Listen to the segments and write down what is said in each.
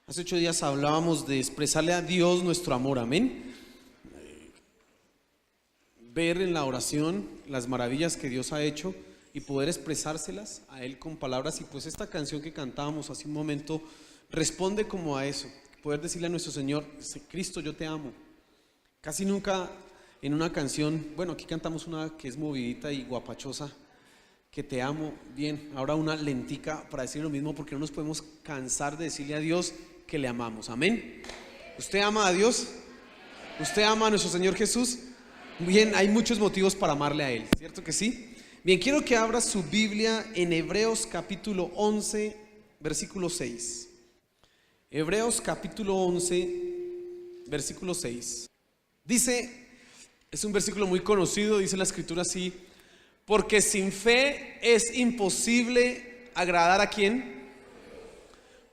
Hace 8 días hablábamos de expresarle a Dios nuestro amor, amén. Ver en la oración las maravillas que Dios ha hecho y poder expresárselas a Él con palabras. Y pues esta canción que cantábamos hace un momento responde como a eso, poder decirle a nuestro Señor: Cristo, yo te amo. Casi nunca en una canción, bueno, aquí cantamos una que es movidita y guapachosa, que te amo. Bien, ahora una lentica para decir lo mismo, porque no nos podemos cansar de decirle a Dios que le amamos, amén. ¿Usted ama a Dios? ¿Usted ama a nuestro Señor Jesús? Bien, hay muchos motivos para amarle a Él, ¿cierto que sí? Bien, quiero que abra su Biblia en Hebreos capítulo 11, versículo 6. Hebreos capítulo 11, versículo 6. Dice, es un versículo muy conocido, dice la escritura así: porque sin fe es imposible agradar ¿a quién?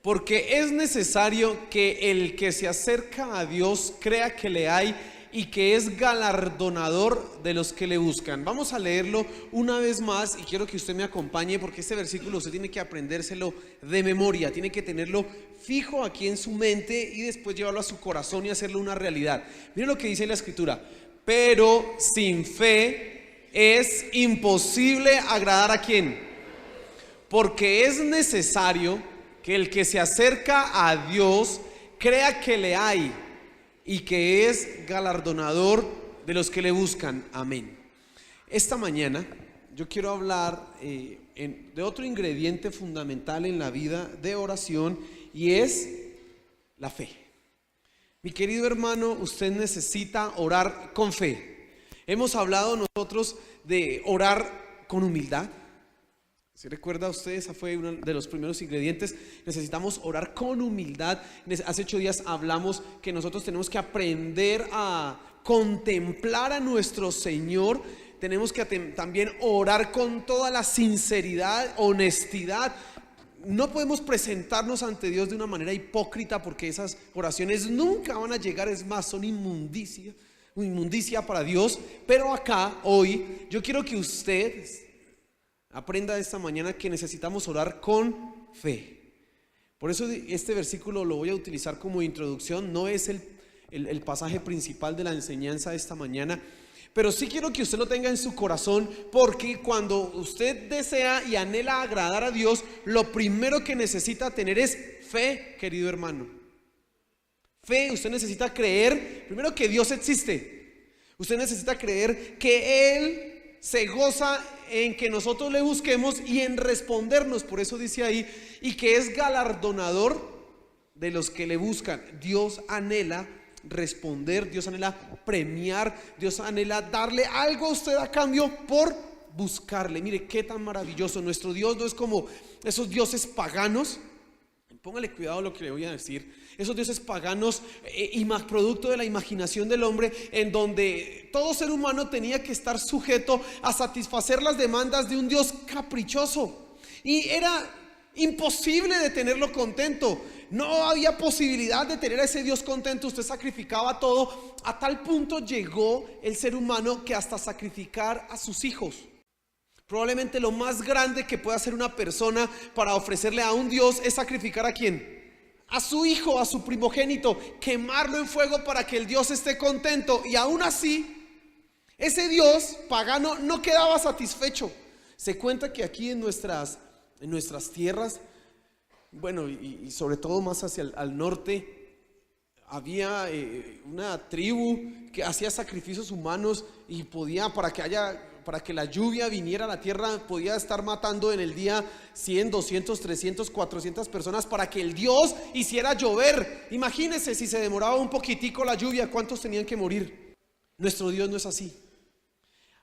Porque es necesario que el que se acerca a Dios crea que le hay y que es galardonador de los que le buscan. Vamos a leerlo una vez más y quiero que usted me acompañe, porque este versículo usted tiene que aprendérselo de memoria, tiene que tenerlo fijo aquí en su mente y después llevarlo a su corazón y hacerlo una realidad. Miren lo que dice la escritura: pero sin fe es imposible agradar ¿a quién? Porque es necesario que el que se acerca a Dios crea que le hay y que es galardonador de los que le buscan, amén. Esta mañana yo quiero hablar de otro ingrediente fundamental en la vida de oración, y es la fe. Mi querido hermano, usted necesita orar con fe. Hemos hablado nosotros de orar con humildad. ¿Se recuerda usted? Esa fue uno de los primeros ingredientes. Necesitamos orar con humildad. Hace 8 días hablamos que nosotros tenemos que aprender a contemplar a nuestro Señor. Tenemos que también orar con toda la sinceridad, honestidad. No podemos presentarnos ante Dios de una manera hipócrita, porque esas oraciones nunca van a llegar. Es más, son inmundicia para Dios. Pero acá, hoy, yo quiero que usted aprenda esta mañana que necesitamos orar con fe. Por eso este versículo lo voy a utilizar como introducción. No es el pasaje principal de la enseñanza de esta mañana, pero sí quiero que usted lo tenga en su corazón, porque cuando usted desea y anhela agradar a Dios, lo primero que necesita tener es fe, querido hermano. Fe. Usted necesita creer primero que Dios existe. Usted necesita creer que Él se goza en que nosotros le busquemos y en respondernos. Por eso dice ahí: y que es galardonador de los que le buscan. Dios anhela responder, Dios anhela premiar, Dios anhela darle algo a usted a cambio por buscarle. Mire qué tan maravilloso. Nuestro Dios no es como esos dioses paganos. Póngale cuidado a lo que le voy a decir. Esos dioses paganos, producto de la imaginación del hombre, en donde todo ser humano tenía que estar sujeto a satisfacer las demandas de un Dios caprichoso, y era imposible de tenerlo contento. No había posibilidad de tener a ese Dios contento. Usted sacrificaba todo. A tal punto llegó el ser humano que hasta sacrificar a sus hijos. Probablemente lo más grande que puede hacer una persona para ofrecerle a un Dios es sacrificar ¿a quién? A su hijo, a su primogénito, quemarlo en fuego para que el Dios esté contento. Y aún así, ese Dios pagano no quedaba satisfecho. Se cuenta que aquí en nuestras tierras, bueno, y sobre todo más hacia al norte, había una tribu que hacía sacrificios humanos y podía, para que la lluvia viniera a la tierra, podía estar matando en el día 100, 200, 300, 400 personas para que el Dios hiciera llover. Imagínense, si se demoraba un poquitico la lluvia, ¿cuántos tenían que morir? Nuestro Dios no es así.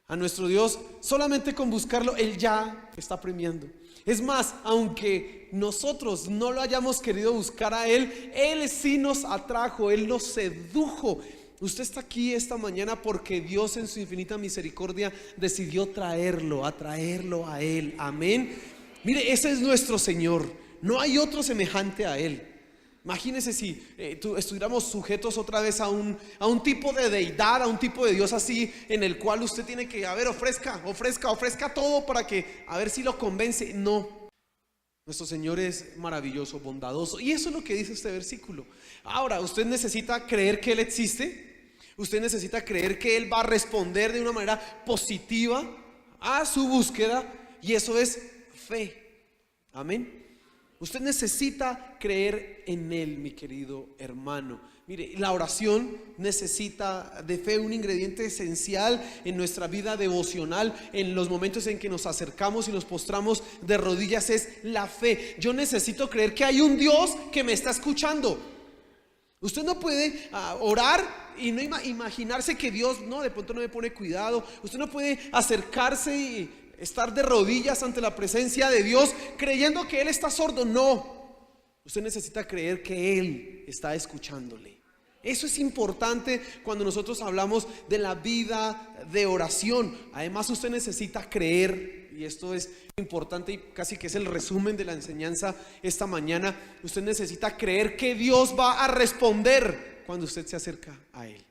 A nuestro Dios, solamente con buscarlo, Él ya está premiando. Es más, aunque nosotros no lo hayamos querido buscar a Él, Él sí nos atrajo, Él nos sedujo. Usted está aquí esta mañana porque Dios en su infinita misericordia decidió atraerlo a Él, amén. Mire, ese es nuestro Señor, no hay otro semejante a Él. Imagínese si estuviéramos sujetos otra vez a un tipo de deidad, a un tipo de Dios así, en el cual usted tiene que, ofrezca todo para que, a ver si lo convence. No, Nuestro Señor es maravilloso, bondadoso. Y eso es lo que dice este versículo. Ahora, usted necesita creer que Él existe. Usted necesita creer que Él va a responder de una manera positiva a su búsqueda. Y eso es fe. Amén. Usted necesita creer en Él, mi querido hermano. Mire, la oración necesita de fe, un ingrediente esencial en nuestra vida devocional. En los momentos en que nos acercamos y nos postramos de rodillas es la fe. Yo necesito creer que hay un Dios que me está escuchando. Usted no puede orar y no imaginarse que Dios de pronto no me pone cuidado. Usted no puede acercarse y estar de rodillas ante la presencia de Dios creyendo que Él está sordo. No, usted necesita creer que Él está escuchándole. Eso es importante cuando nosotros hablamos de la vida de oración. Además, usted necesita creer, y esto es importante y casi que es el resumen de la enseñanza esta mañana. Usted necesita creer que Dios va a responder cuando usted se acerca a Él,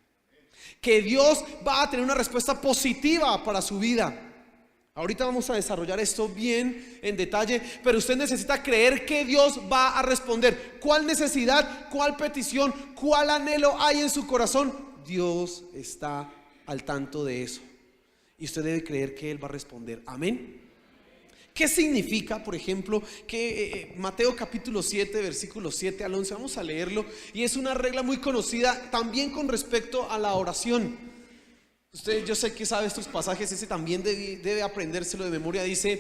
que Dios va a tener una respuesta positiva para su vida. Ahorita vamos a desarrollar esto bien en detalle, pero usted necesita creer que Dios va a responder. ¿Cuál necesidad, cuál petición, cuál anhelo hay en su corazón? Dios está al tanto de eso. Y usted debe creer que Él va a responder. Amén. ¿Qué significa, por ejemplo, que Mateo capítulo 7, versículos 7 al 11, vamos a leerlo, y es una regla muy conocida también con respecto a la oración. Usted, yo sé que sabe estos pasajes, ese también debe aprendérselo de memoria. Dice: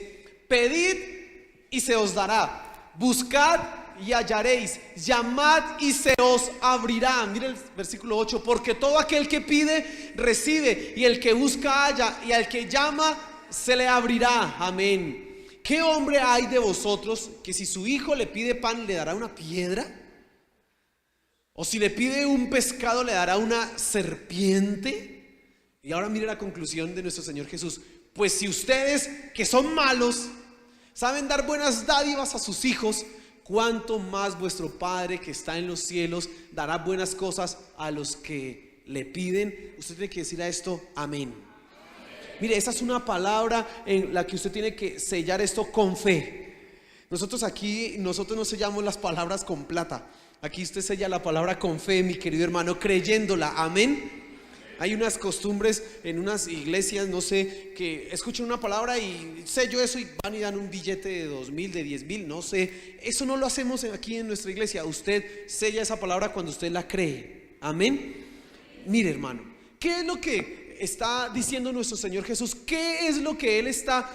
pedid y se os dará, buscad y hallaréis, llamad y se os abrirá. Mire el versículo 8: porque todo aquel que pide, recibe, y el que busca, halla, y al que llama, se le abrirá. Amén. ¿Qué hombre hay de vosotros que si su hijo le pide pan, le dará una piedra? ¿O si le pide un pescado, le dará una serpiente? Y ahora mire la conclusión de nuestro Señor Jesús: pues si ustedes, que son malos, saben dar buenas dádivas a sus hijos, cuánto más vuestro Padre que está en los cielos dará buenas cosas a los que le piden. Usted tiene que decir a esto: amén. Mire, esa es una palabra en la que usted tiene que sellar esto con fe. Nosotros no sellamos las palabras con plata. Aquí usted sella la palabra con fe, mi querido hermano, creyéndola. Amén. Hay unas costumbres en unas iglesias, no sé, que escuchan una palabra y sello eso y van y dan un billete de 2,000, de 10,000, no sé. Eso no lo hacemos aquí en nuestra iglesia. Usted sella esa palabra cuando usted la cree. Amén. Mire, hermano, ¿qué es lo que está diciendo nuestro Señor Jesús? ¿Qué es lo que Él está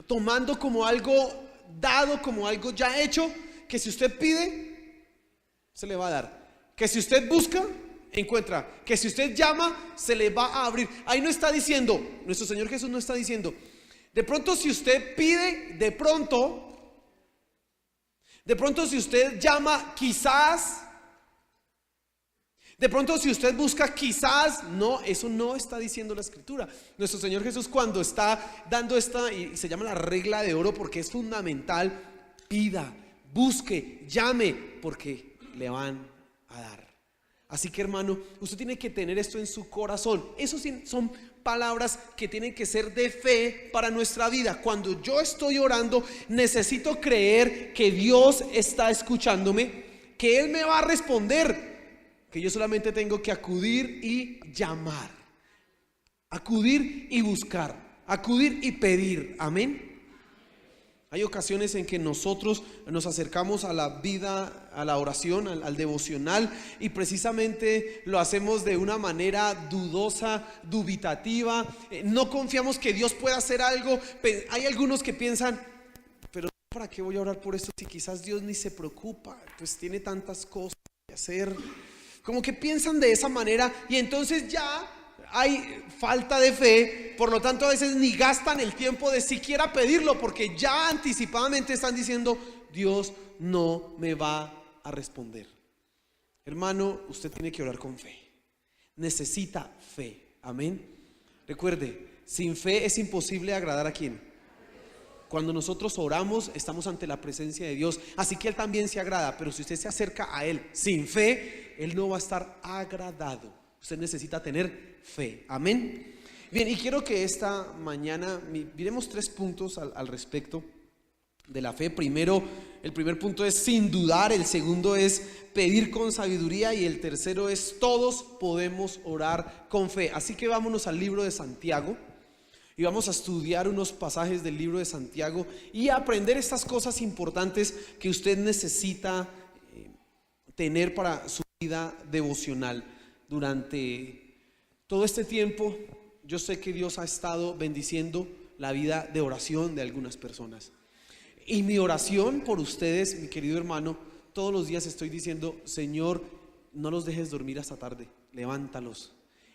tomando como algo dado, como algo ya hecho? Que si usted pide, se le va a dar. Que si usted busca, encuentra. Que si usted llama, se le va a abrir. Ahí no está diciendo, nuestro Señor Jesús no está diciendo: de pronto si usted pide, de pronto si usted llama, quizás. De pronto si usted busca, quizás. No, eso no está diciendo la Escritura. Nuestro Señor Jesús, cuando está dando esta, y se llama la regla de oro porque es fundamental: pida, busque, llame, porque le van a dar. Así que, hermano, usted tiene que tener esto en su corazón. Esos son palabras que tienen que ser de fe para nuestra vida. Cuando yo estoy orando, necesito creer que Dios está escuchándome, que Él me va a responder, que yo solamente tengo que acudir y llamar, acudir y buscar, acudir y pedir. Amén. Hay ocasiones en que nosotros nos acercamos a la vida, a la oración, al devocional, y precisamente lo hacemos de una manera dudosa, dubitativa. No confiamos que Dios pueda hacer algo. Hay algunos que piensan: pero ¿para qué voy a orar por esto si quizás Dios ni se preocupa? Pues tiene tantas cosas que hacer. Como que piensan de esa manera, y entonces ya hay falta de fe. Por lo tanto, a veces ni gastan el tiempo de siquiera pedirlo, porque ya anticipadamente están diciendo: Dios no me va a responder. Hermano, usted tiene que orar con fe. Necesita fe. Amén. Recuerde, sin fe es imposible agradar a ¿quién? Cuando nosotros oramos, estamos ante la presencia de Dios, así que Él también se agrada. Pero si usted se acerca a Él sin fe, Él no va a estar agradado. Usted necesita tener fe. Amén. Bien, y quiero que esta mañana miremos 3 puntos al respecto. de la fe. Primero, el primer punto es sin dudar, el segundo es pedir con sabiduría y el tercero es todos podemos orar con fe. Así que vámonos al libro de Santiago y vamos a estudiar unos pasajes del libro de Santiago y a aprender estas cosas importantes que usted necesita tener para su vida devocional. Durante todo este tiempo yo sé que Dios ha estado bendiciendo la vida de oración de algunas personas. Y mi oración por ustedes, mi querido hermano, todos los días estoy diciendo: Señor, no los dejes dormir hasta tarde, levántalos,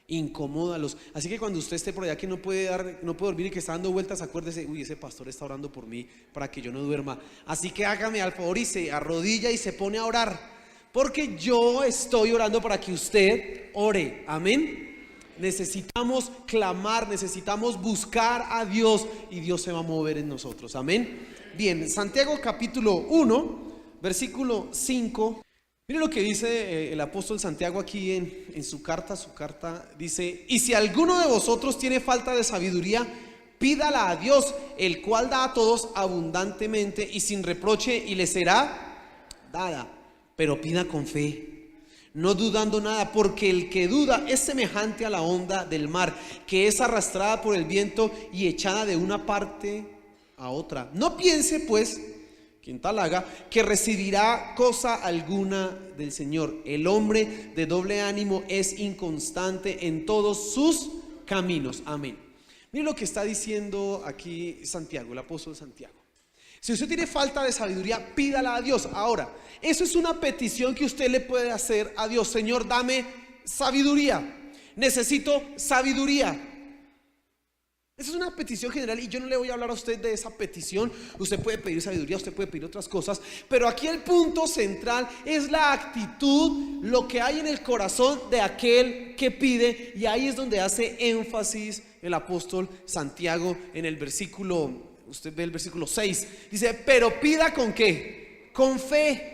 incomódalos. Así que cuando usted esté por allá que no puede dormir y que está dando vueltas, acuérdese: uy, ese pastor está orando por mí para que yo no duerma. Así que hágame al favor y se arrodilla y se pone a orar, porque yo estoy orando para que usted ore. Amén. Necesitamos clamar, necesitamos buscar a Dios y Dios se va a mover en nosotros. Amén. Bien, Santiago capítulo 1, versículo 5. Mire lo que dice el apóstol Santiago aquí en su carta dice: y si alguno de vosotros tiene falta de sabiduría, pídala a Dios, el cual da a todos abundantemente y sin reproche, y le será dada. Pero pida con fe, no dudando nada, porque el que duda es semejante a la onda del mar, que es arrastrada por el viento y echada de una parte a otra. No piense pues, quien tal haga, que recibirá cosa alguna del Señor. El hombre de doble ánimo es inconstante en todos sus caminos. Amén. Mire lo que está diciendo aquí Santiago, el apóstol Santiago. Si usted tiene falta de sabiduría, pídala a Dios. Ahora, eso es una petición que usted le puede hacer a Dios: Señor, dame sabiduría, necesito sabiduría. Esa es una petición general y yo no le voy a hablar a usted de esa petición. Usted puede pedir sabiduría, usted puede pedir otras cosas, pero aquí el punto central es la actitud, lo que hay en el corazón de aquel que pide, y ahí es donde hace énfasis el apóstol Santiago en el versículo, usted ve el versículo 6, dice: pero pida ¿con qué? Con fe.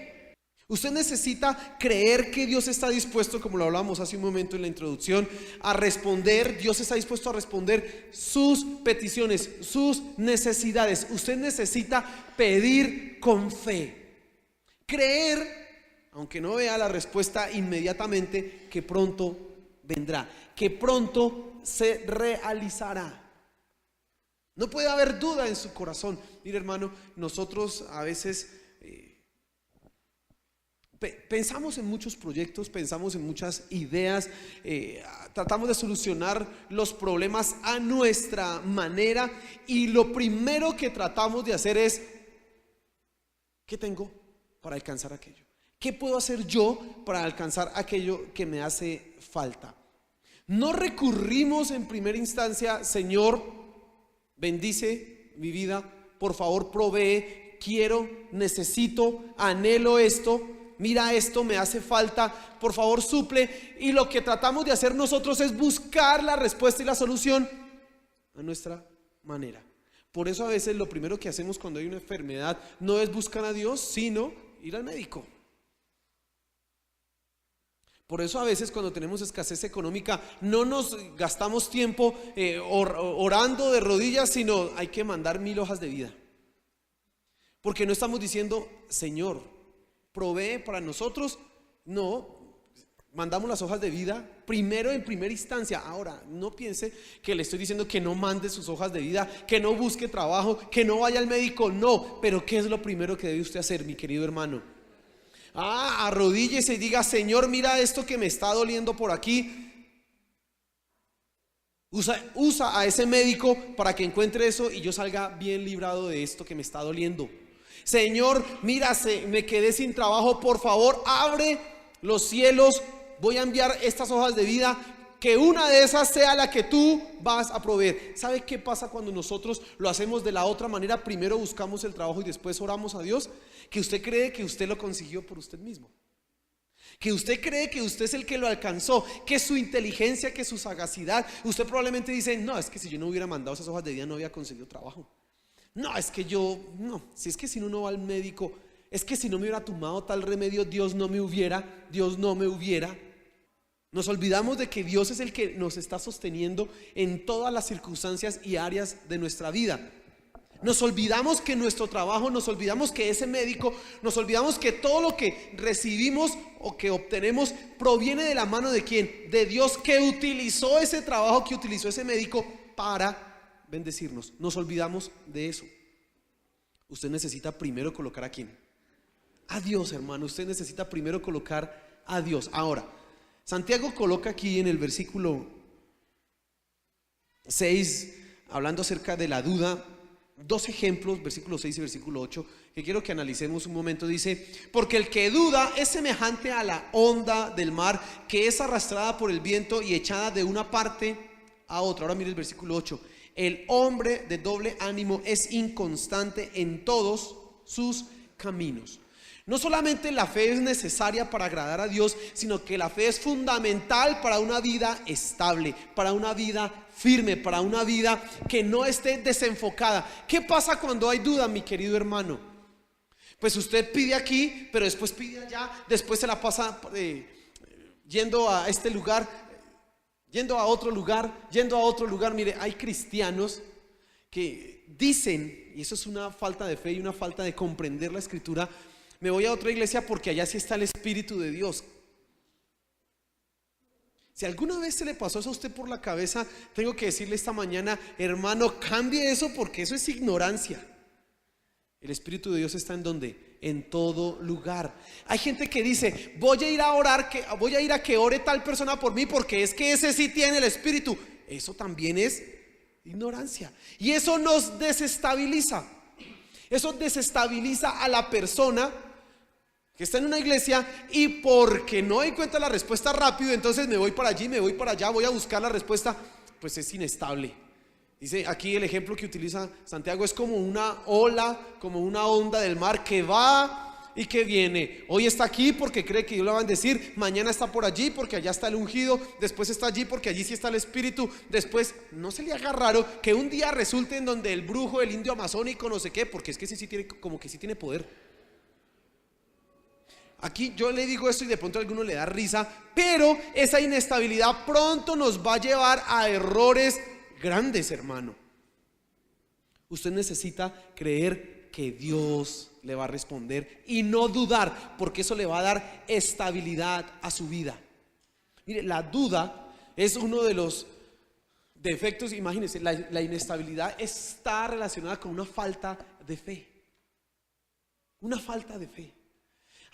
Usted necesita creer que Dios está dispuesto, como lo hablamos hace un momento en la introducción, a responder. Dios está dispuesto a responder sus peticiones, sus necesidades. Usted necesita pedir con fe, creer, aunque no vea la respuesta inmediatamente, que pronto vendrá, que pronto se realizará. No puede haber duda en su corazón. Mire, hermano, nosotros a veces pensamos en muchos proyectos, pensamos en muchas ideas, tratamos de solucionar los problemas a nuestra manera, y lo primero que tratamos de hacer es: ¿qué tengo para alcanzar aquello? ¿Qué puedo hacer yo para alcanzar aquello que me hace falta? No recurrimos en primera instancia: Señor, bendice mi vida, por favor provee, quiero, necesito, anhelo esto. Mira, esto me hace falta, por favor suple. Y lo que tratamos de hacer nosotros es buscar la respuesta y la solución a nuestra manera. Por eso a veces lo primero que hacemos cuando hay una enfermedad no es buscar a Dios, sino ir al médico. Por eso a veces cuando tenemos escasez económica no nos gastamos tiempo orando de rodillas, sino hay que mandar 1000 hojas de vida. Porque no estamos diciendo: Señor, provee para nosotros. No, mandamos las hojas de vida primero, en primera instancia. Ahora, no piense que le estoy diciendo que no mande sus hojas de vida, que no busque trabajo, que no vaya al médico. No, pero ¿qué es lo primero que debe usted hacer, mi querido hermano? Arrodíllese y diga: Señor, mira esto que me está doliendo por aquí. Usa a ese médico para que encuentre eso y yo salga bien librado de esto que me está doliendo. Señor, mira, me quedé sin trabajo, por favor abre los cielos, voy a enviar estas hojas de vida, que una de esas sea la que tú vas a proveer. ¿Sabe qué pasa cuando nosotros lo hacemos de la otra manera? Primero buscamos el trabajo y después oramos a Dios. Que usted cree que usted lo consiguió por usted mismo, que usted cree que usted es el que lo alcanzó, que su inteligencia, que su sagacidad. Usted probablemente dice: no, es que si yo no hubiera mandado esas hojas de vida no había conseguido trabajo. No, es que si es que si uno va al médico, es que si no me hubiera tomado tal remedio, Dios no me hubiera. Nos olvidamos de que Dios es el que nos está sosteniendo en todas las circunstancias y áreas de nuestra vida. Nos olvidamos que nuestro trabajo, nos olvidamos que ese médico, nos olvidamos que todo lo que recibimos o que obtenemos proviene de la mano de ¿quién? De Dios, que utilizó ese trabajo, que utilizó ese médico para bendecirnos. Nos olvidamos de eso. Usted necesita primero colocar ¿a quién? A Dios, hermano. Usted necesita primero colocar a Dios. Ahora, Santiago coloca aquí en el versículo 6, hablando acerca de la duda, dos ejemplos, versículo 6 y versículo 8, que quiero que analicemos un momento. Dice: porque el que duda es semejante a la onda del mar, que es arrastrada por el viento y echada de una parte a otra. Ahora mire el versículo 8. El hombre de doble ánimo es inconstante en todos sus caminos. No solamente la fe es necesaria para agradar a Dios, sino que la fe es fundamental para una vida estable, para una vida firme, para una vida que no esté desenfocada. ¿Qué pasa cuando hay duda, mi querido hermano? Pues usted pide aquí, pero después pide allá, después se la pasa yendo a este lugar, yendo a otro lugar, yendo a otro lugar. Mire, hay cristianos que dicen, y eso es una falta de fe y una falta de comprender la escritura: me voy a otra iglesia porque allá sí está el Espíritu de Dios. Si alguna vez se le pasó eso a usted por la cabeza, tengo que decirle esta mañana: hermano, cambie eso, porque eso es ignorancia. El Espíritu de Dios está ¿en dónde? En todo lugar. Hay gente que dice: voy a ir a orar, voy a ir a que ore tal persona por mí, porque es que ese sí tiene el Espíritu. Eso también es ignorancia, y eso nos desestabiliza. Eso desestabiliza a la persona que está en una iglesia, y porque no encuentra la respuesta rápido, entonces me voy para allí, me voy para allá, voy a buscar la respuesta, pues es inestable. Dice aquí el ejemplo que utiliza Santiago: es como una ola, como una onda del mar que va y que viene. Hoy está aquí porque cree que Dios la va a bendecir, mañana está por allí porque allá está el ungido, después está allí porque allí sí está el Espíritu. Después, no se le haga raro que un día resulte en donde el brujo, el indio amazónico, no sé qué, porque es que sí tiene, como que sí tiene poder. Aquí yo le digo esto y de pronto a alguno le da risa, pero esa inestabilidad pronto nos va a llevar a errores grandes, hermano. Usted necesita creer que Dios le va a responder y no dudar, porque eso le va a dar estabilidad a su vida. Mire, la duda es uno de los defectos. Imagínense, la inestabilidad está relacionada con una falta de fe. Una falta de fe.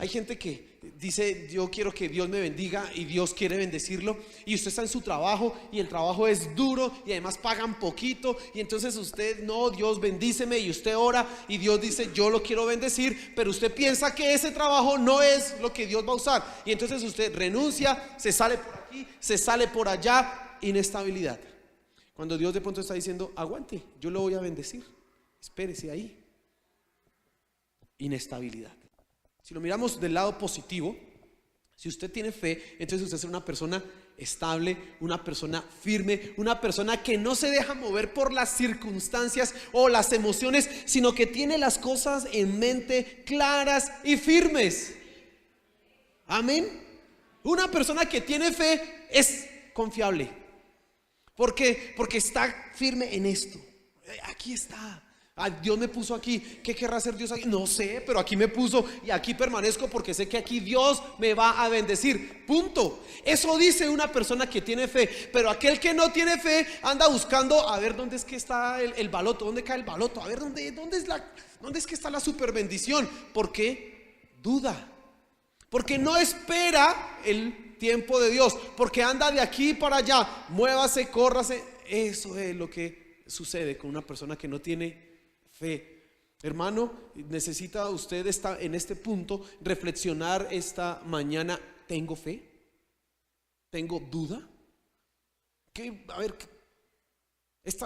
Hay gente que dice: yo quiero que Dios me bendiga, y Dios quiere bendecirlo, y usted está en su trabajo y el trabajo es duro y además pagan poquito, y entonces usted: no, Dios bendíceme, y usted ora y Dios dice: yo lo quiero bendecir, pero usted piensa que ese trabajo no es lo que Dios va a usar, y entonces usted renuncia, se sale por aquí, se sale por allá. Inestabilidad. Cuando Dios de pronto está diciendo: aguante, yo lo voy a bendecir, espérese ahí. Inestabilidad. Si lo miramos del lado positivo, si usted tiene fe, entonces usted es una persona estable, una persona firme, una persona que no se deja mover por las circunstancias o las emociones, sino que tiene las cosas en mente claras y firmes. Amén. Una persona que tiene fe es confiable. ¿Por qué? Porque está firme en esto. Aquí está. Dios me puso aquí. ¿Qué querrá hacer Dios aquí? No sé, pero aquí me puso y aquí permanezco porque sé que aquí Dios me va a bendecir. Punto. Eso dice una persona que tiene fe. Pero aquel que no tiene fe anda buscando a ver dónde es que está el baloto, dónde cae el baloto, a ver dónde es que está la super bendición. ¿Por qué? Duda. Porque no espera el tiempo de Dios, porque anda de aquí para allá, muévase, córrase. Eso es lo que sucede con una persona que no tiene fe. Hermano, necesita usted en este punto reflexionar esta mañana: ¿tengo fe? ¿Tengo duda?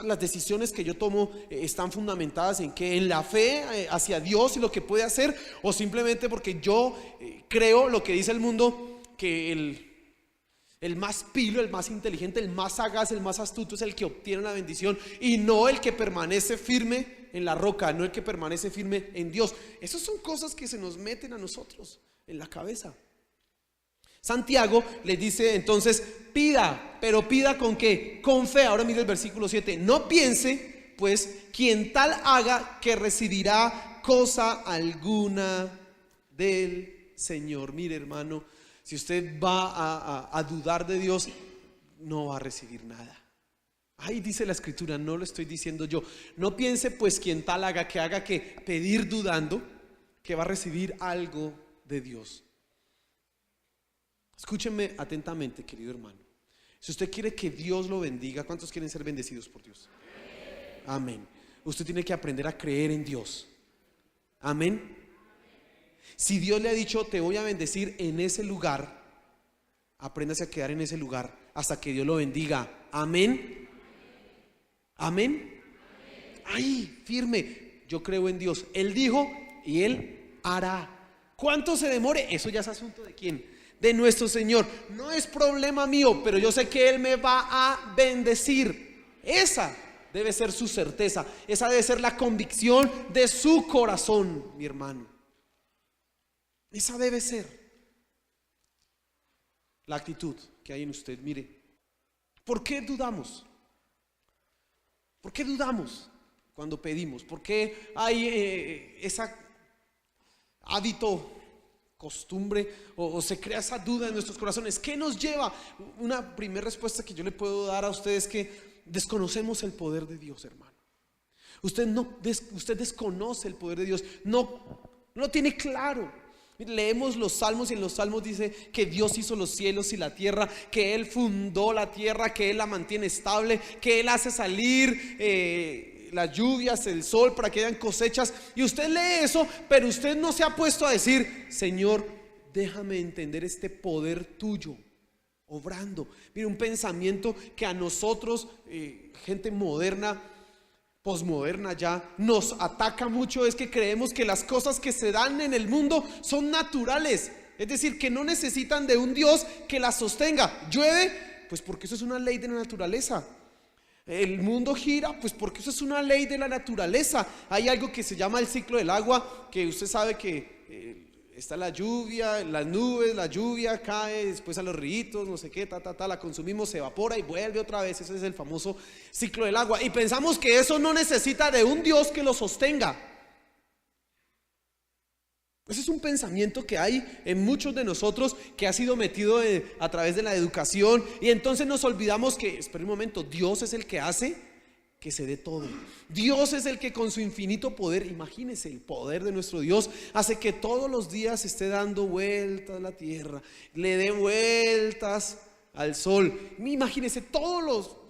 Las decisiones que yo tomo están fundamentadas en qué, en la fe hacia Dios y lo que puede hacer, o simplemente porque yo creo lo que dice el mundo, que el más pilo, el más inteligente, el más sagaz, el más astuto es el que obtiene la bendición, y no el que permanece firme en la roca, no el que permanece firme en Dios. Esas son cosas que se nos meten a nosotros en la cabeza. Santiago le dice entonces: pida, pero pida ¿con qué? Con fe. Ahora mire el versículo 7. No piense pues quien tal haga que recibirá cosa alguna del Señor. Mire, hermano, si usted va a dudar de Dios, no va a recibir nada. Ahí dice la escritura, no lo estoy diciendo yo. No piense pues quien tal haga que pedir dudando, que va a recibir algo de Dios. Escúchenme atentamente, querido hermano. Si usted quiere que Dios lo bendiga, ¿cuántos quieren ser bendecidos por Dios? Amén. Usted tiene que aprender a creer en Dios. Amén. Si Dios le ha dicho, te voy a bendecir en ese lugar, apréndase a quedar en ese lugar hasta que Dios lo bendiga. Amén. Amén. Ay, firme. Yo creo en Dios. Él dijo y Él hará. ¿Cuánto se demore? Eso ya es asunto de quién, de nuestro Señor. No es problema mío, pero yo sé que Él me va a bendecir. Esa debe ser su certeza. Esa debe ser la convicción de su corazón, mi hermano. Esa debe ser la actitud que hay en usted. Mire, ¿por qué dudamos? ¿Por qué dudamos cuando pedimos? ¿Por qué hay esa hábito, costumbre o se crea esa duda en nuestros corazones? ¿Qué nos lleva? Una primera respuesta que yo le puedo dar a ustedes es que desconocemos el poder de Dios, hermano. Usted desconoce el poder de Dios, no lo tiene claro. Leemos los salmos y en los salmos dice que Dios hizo los cielos y la tierra, que Él fundó la tierra, que Él la mantiene estable, que Él hace salir las lluvias, el sol para que hayan cosechas. Y usted lee eso, pero usted no se ha puesto a decir, Señor, déjame entender este poder tuyo obrando. Mire, un pensamiento que a nosotros, gente moderna, posmoderna ya, nos ataca mucho, es que creemos que las cosas que se dan en el mundo son naturales, es decir, que no necesitan de un Dios que las sostenga. Llueve, pues porque eso es una ley de la naturaleza. El mundo gira, pues porque eso es una ley de la naturaleza. Hay algo que se llama el ciclo del agua, que usted sabe que está la lluvia, las nubes, la lluvia cae después a los ríos, no sé qué, la consumimos, se evapora y vuelve otra vez. Ese es el famoso ciclo del agua. Y pensamos que eso no necesita de un Dios que lo sostenga. Ese es un pensamiento que hay en muchos de nosotros, que ha sido metido a través de la educación. Y entonces nos olvidamos que, espera un momento, Dios es el que hace que se dé todo. Dios es el que con su infinito poder, imagínese el poder de nuestro Dios, hace que todos los días esté dando vueltas a la tierra, le dé vueltas al sol. Imagínese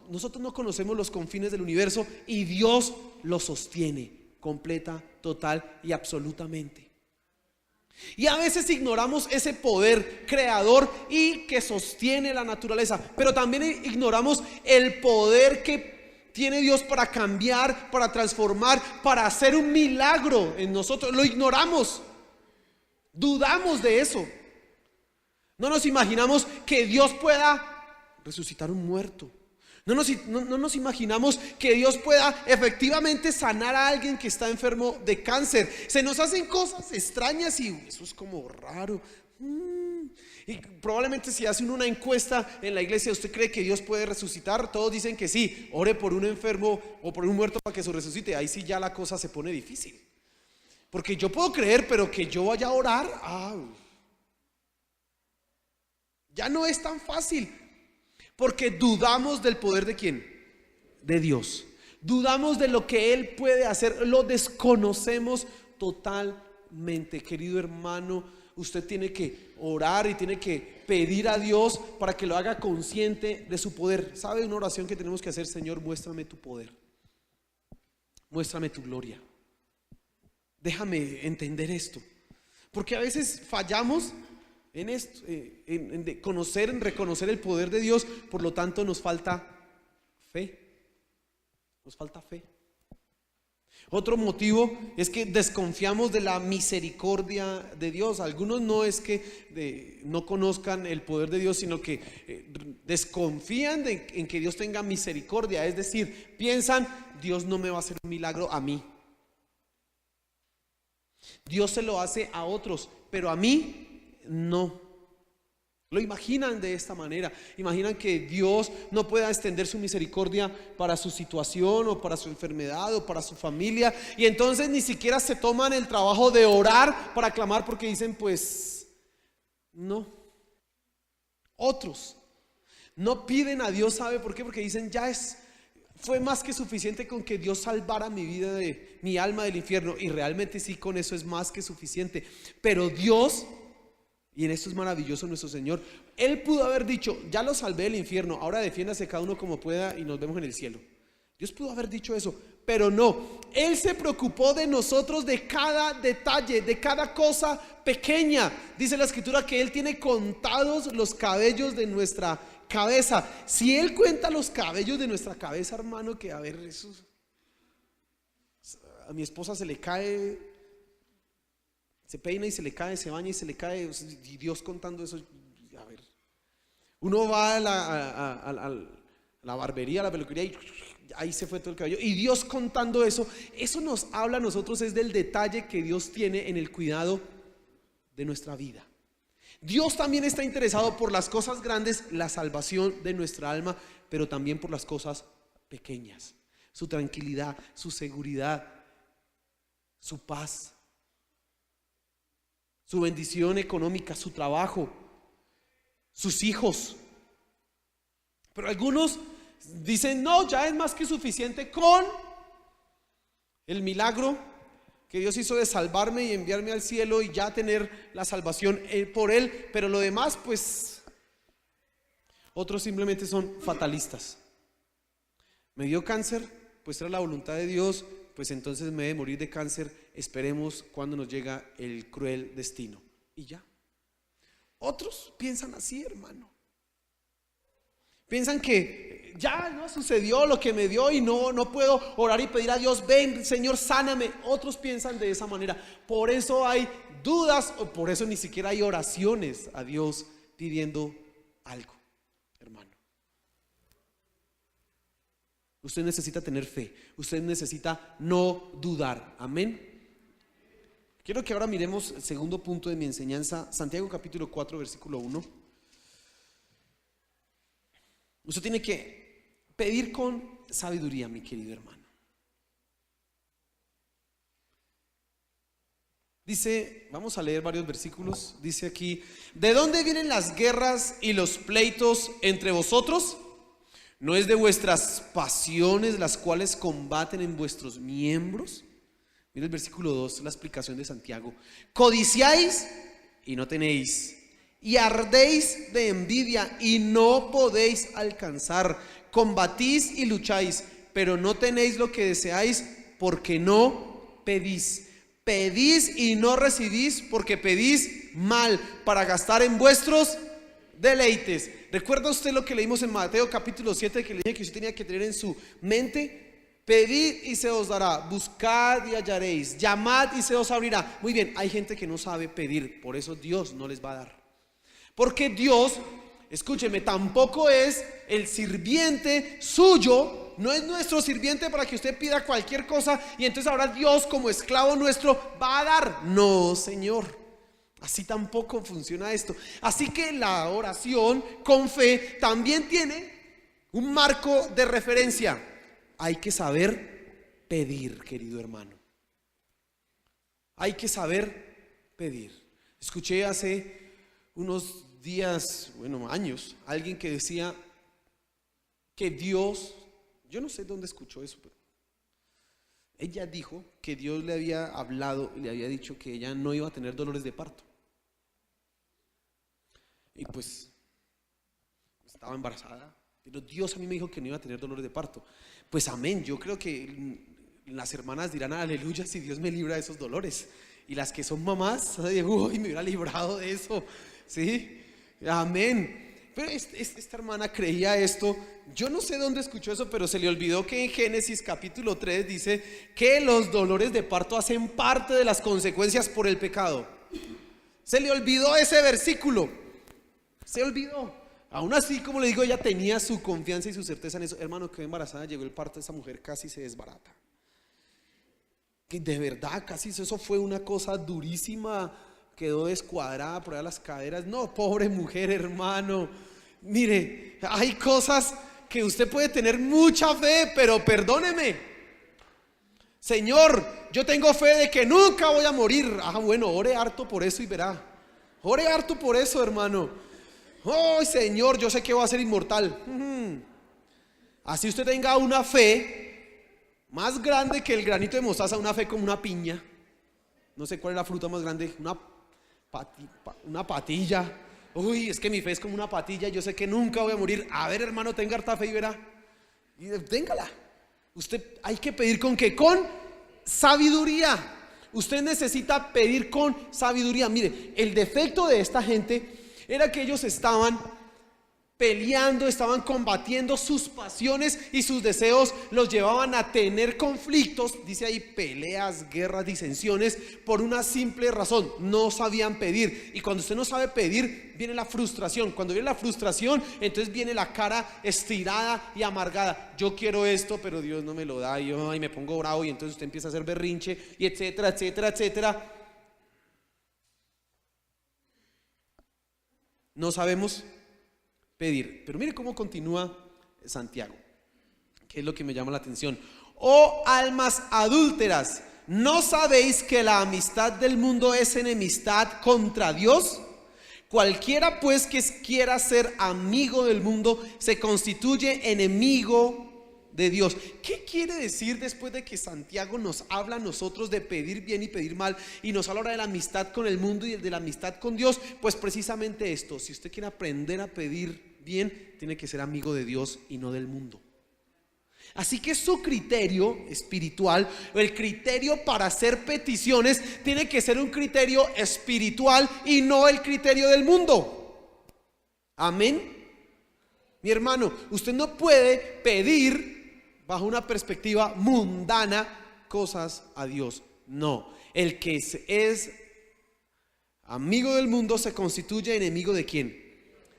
nosotros no conocemos los confines del universo y Dios lo sostiene completa, total y absolutamente. Y a veces ignoramos ese poder creador y que sostiene la naturaleza, pero también ignoramos el poder que tiene Dios para cambiar, para transformar, para hacer un milagro en nosotros. Lo ignoramos, dudamos de eso. No nos imaginamos que Dios pueda resucitar un muerto. No nos imaginamos que Dios pueda efectivamente sanar a alguien que está enfermo de cáncer. Se nos hacen cosas extrañas y eso es como raro. Y probablemente si hace una encuesta en la iglesia, ¿usted cree que Dios puede resucitar? Todos dicen que sí. Ore por un enfermo o por un muerto para que se resucite. Ahí sí ya la cosa se pone difícil, porque yo puedo creer, pero que yo vaya a orar, ya no es tan fácil, porque dudamos del poder de ¿quién? De Dios. Dudamos de lo que Él puede hacer, lo desconocemos totalmente. Querido hermano, usted tiene que orar y tiene que pedir a Dios para que lo haga consciente de su poder. ¿Sabe una oración que tenemos que hacer? Señor, muéstrame tu poder, muéstrame tu gloria, déjame entender esto. Porque a veces fallamos en esto, en reconocer el poder de Dios. Por lo tanto nos falta fe. Nos falta fe. Otro motivo es que desconfiamos de la misericordia de Dios. Algunos no es que no conozcan el poder de Dios, sino que desconfían en que Dios tenga misericordia. Es decir, piensan, Dios no me va a hacer un milagro a mí. Dios se lo hace a otros, pero a mí no. Lo imaginan de esta manera. Imaginan que Dios no pueda extender su misericordia para su situación o para su enfermedad o para su familia. Y entonces ni siquiera se toman el trabajo de orar para clamar porque dicen, pues, no. Otros no piden a Dios, ¿sabe por qué? Porque dicen, fue más que suficiente con que Dios salvara mi vida, de mi alma del infierno. Y realmente sí, con eso es más que suficiente. Pero Dios... Y en esto es maravilloso nuestro Señor. Él pudo haber dicho, ya lo salvé del infierno, ahora defiéndase cada uno como pueda y nos vemos en el cielo. Dios pudo haber dicho eso, pero no. Él se preocupó de nosotros, de cada detalle, de cada cosa pequeña. Dice la Escritura que Él tiene contados los cabellos de nuestra cabeza. Si Él cuenta los cabellos de nuestra cabeza, hermano, que a ver, eso... A mi esposa se le cae... Se peina y se le cae, se baña y se le cae. Y Dios contando eso, a ver. Uno va a la barbería, a la peluquería y ahí se fue todo el cabello. Y Dios contando eso nos habla a nosotros es del detalle que Dios tiene en el cuidado de nuestra vida. Dios también está interesado por las cosas grandes, la salvación de nuestra alma, pero también por las cosas pequeñas. Su tranquilidad, su seguridad, su paz, su bendición económica, su trabajo, sus hijos. Pero algunos dicen, no, ya es más que suficiente con el milagro que Dios hizo de salvarme y enviarme al cielo y ya tener la salvación por Él. Pero lo demás, pues, otros simplemente son fatalistas. Me dio cáncer, pues era la voluntad de Dios, pues entonces me he de morir de cáncer, esperemos cuando nos llega el cruel destino. Y ya. Otros piensan así, hermano. Piensan que ya no sucedió lo que me dio y no puedo orar y pedir a Dios, ven Señor, sáname. Otros piensan de esa manera. Por eso hay dudas, o por eso ni siquiera hay oraciones a Dios pidiendo algo, hermano. Usted necesita tener fe, usted necesita no dudar, amén. Quiero que ahora miremos el segundo punto de mi enseñanza, Santiago capítulo 4 versículo 1. Usted tiene que pedir con sabiduría, mi querido hermano. Dice, vamos a leer varios versículos, dice aquí, ¿de dónde vienen las guerras y los pleitos entre vosotros? ¿No es de vuestras pasiones las cuales combaten en vuestros miembros? Mira el versículo 2, la explicación de Santiago. Codiciáis y no tenéis, y ardéis de envidia y no podéis alcanzar. Combatís y lucháis, pero no tenéis lo que deseáis porque no pedís. Pedís y no recibís porque pedís mal para gastar en vuestros deleites. ¿Recuerda usted lo que leímos en Mateo capítulo 7 que le dije que usted tenía que tener en su mente? Pedid y se os dará, buscad y hallaréis, llamad y se os abrirá. Muy bien, hay gente que no sabe pedir, por eso Dios no les va a dar. Porque Dios, escúcheme, tampoco es el sirviente suyo, no es nuestro sirviente para que usted pida cualquier cosa y entonces ahora Dios como esclavo nuestro va a dar. No, Señor. Así tampoco funciona esto. Así que la oración con fe también tiene un marco de referencia. Hay que saber pedir, querido hermano. Hay que saber pedir. Escuché hace unos días, años, alguien que decía que Dios, yo no sé dónde escuchó eso, pero ella dijo que Dios le había hablado y le había dicho que ella no iba a tener dolores de parto. Y pues estaba embarazada, pero Dios a mí me dijo que no iba a tener dolores de parto. Pues amén, yo creo que las hermanas dirán aleluya si Dios me libra de esos dolores. Y las que son mamás, uy, me hubiera librado de eso, ¿sí? Amén. Pero esta hermana creía esto. Yo no sé dónde escuchó eso, pero se le olvidó que en Génesis capítulo 3 dice que los dolores de parto hacen parte de las consecuencias por el pecado. Se le olvidó ese versículo. Se olvidó. Aún así, como le digo, ella tenía su confianza y su certeza en eso. Hermano, quedó embarazada, llegó el parto, esa mujer casi se desbarata. Que de verdad, casi eso fue una cosa durísima. quedó descuadrada por allá las caderas. No, pobre mujer, hermano. Mire, hay cosas que usted puede tener mucha fe, pero perdóneme. Señor, yo tengo fe de que nunca voy a morir. Ah, bueno, ore harto por eso y verá. Ore harto por eso, hermano. Oh, Señor, yo sé que voy a ser inmortal. Así usted tenga una fe más grande que el granito de mostaza, una fe como una piña. No sé cuál es la fruta más grande, una patilla. Uy, es que mi fe es como una patilla, yo sé que nunca voy a morir. A ver, hermano, tenga harta fe y verá. Y téngala. Usted hay que pedir ¿con qué? Con sabiduría. Usted necesita pedir con sabiduría. Mire, el defecto de esta gente era que ellos estaban peleando, estaban combatiendo sus pasiones y sus deseos, los llevaban a tener conflictos, dice ahí peleas, guerras, disensiones, por una simple razón: no sabían pedir. Y cuando usted no sabe pedir, viene la frustración. Cuando viene la frustración, entonces viene la cara estirada y amargada. Yo quiero esto, pero Dios no me lo da, y yo me pongo bravo, y entonces usted empieza a hacer berrinche, y etcétera, etcétera, etcétera. No sabemos pedir. Pero mire cómo continúa Santiago, que es lo que me llama la atención. Oh almas adúlteras, ¿no sabéis que la amistad del mundo es enemistad contra Dios? Cualquiera pues que quiera ser amigo del mundo se constituye enemigo de Dios. ¿Qué quiere decir después de que Santiago nos habla a nosotros de pedir bien y pedir mal, y nos habla ahora de la amistad con el mundo y de la amistad con Dios? Pues precisamente esto: si usted quiere aprender a pedir bien, tiene que ser amigo de Dios y no del mundo. Así que su criterio espiritual, el criterio para hacer peticiones, tiene que ser un criterio espiritual y no el criterio del mundo. Amén. Mi hermano, usted no puede pedir bajo una perspectiva mundana cosas a Dios. No, el que es amigo del mundo se constituye enemigo ¿de quién?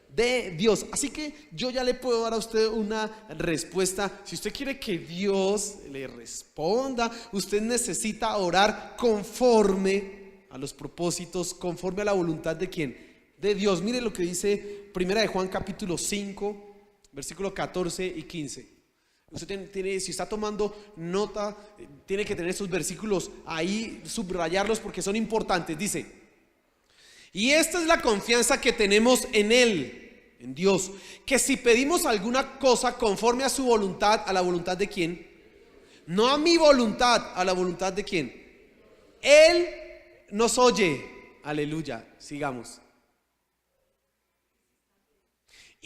De Dios. Así que yo ya le puedo dar a usted una respuesta. Si usted quiere que Dios le responda, usted necesita orar conforme a los propósitos, conforme a la voluntad ¿de quién? De Dios. Mire lo que dice Primera de Juan capítulo 5, versículo 14 y 15. Usted tiene, si está tomando nota, tiene que tener esos versículos ahí, subrayarlos porque son importantes. Dice: y esta es la confianza que tenemos en Él, en Dios, que si pedimos alguna cosa conforme a su voluntad, ¿a la voluntad de quién? No a mi voluntad, ¿a la voluntad de quién? Él nos oye. Aleluya, sigamos.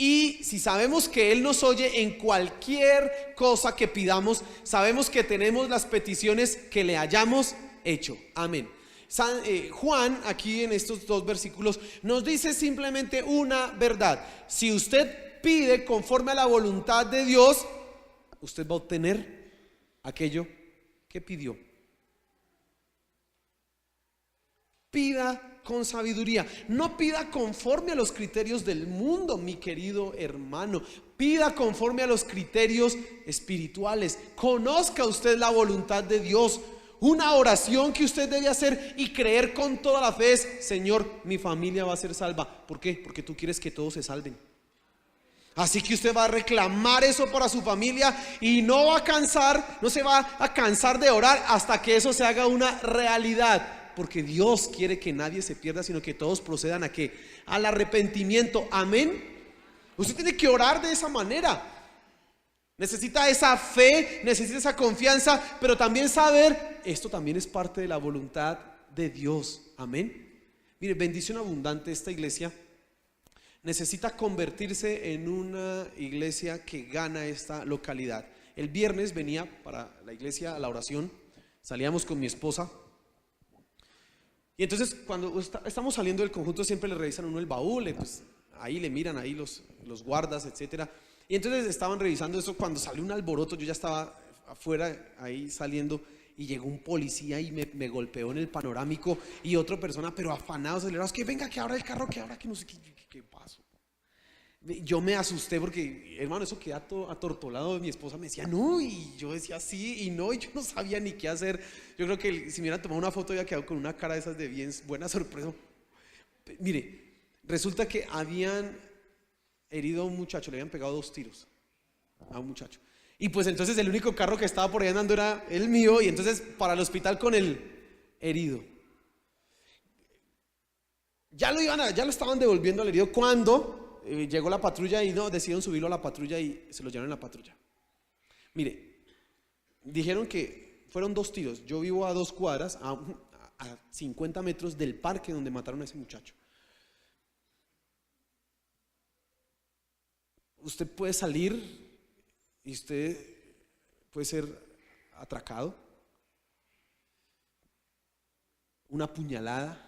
Y si sabemos que Él nos oye en cualquier cosa que pidamos, sabemos que tenemos las peticiones que le hayamos hecho. Amén. Juan, aquí en estos dos versículos, nos dice simplemente una verdad: si usted pide conforme a la voluntad de Dios, usted va a obtener aquello que pidió. Pida con sabiduría, no pida conforme a los criterios del mundo, mi querido hermano. Pida conforme a los criterios espirituales. Conozca usted la voluntad de Dios. Una oración que usted debe hacer y creer con toda la fe es: Señor, mi familia va a ser salva. ¿Por qué? Porque tú quieres que todos se salven. Así que usted va a reclamar eso para su familia y no va a cansar, no se va a cansar de orar hasta que eso se haga una realidad. Porque Dios quiere que nadie se pierda, sino que todos procedan ¿a qué? Al arrepentimiento. Amén. Usted tiene que orar de esa manera. Necesita esa fe, necesita esa confianza, pero también saber, esto también es parte de la voluntad de Dios. Amén. Mire, bendición abundante. Esta iglesia necesita convertirse en una iglesia que gana esta localidad. El viernes venía para la iglesia a la oración, salíamos con mi esposa. Y entonces cuando estamos saliendo del conjunto siempre le revisan a uno el baúl, pues ahí le miran ahí los guardas, etcétera. Y entonces estaban revisando eso cuando salió un alboroto. Yo ya estaba afuera ahí saliendo y llegó un policía y me golpeó en el panorámico, y otra persona pero afanados, acelerados, que venga, que abra el carro, que abra, que no sé qué pasó. Yo me asusté porque, hermano, eso queda todo atortolado. Mi esposa me decía no, y yo decía sí y no, y yo no sabía ni qué hacer. Yo creo que si me hubieran tomado una foto había quedado con una cara de esas de bien buena sorpresa. Mire, resulta que habían herido a un muchacho, le habían pegado 2 tiros a un muchacho. Y pues entonces el único carro que estaba por ahí andando era el mío, y entonces para el hospital con el herido. Ya lo estaban devolviendo al herido cuando llegó la patrulla y no, decidieron subirlo a la patrulla y se lo llevaron en la patrulla. Mire, dijeron que fueron 2 tiros. Yo vivo a 2 cuadras, a 50 metros del parque donde mataron a ese muchacho. Usted puede salir y usted puede ser atracado, una puñalada,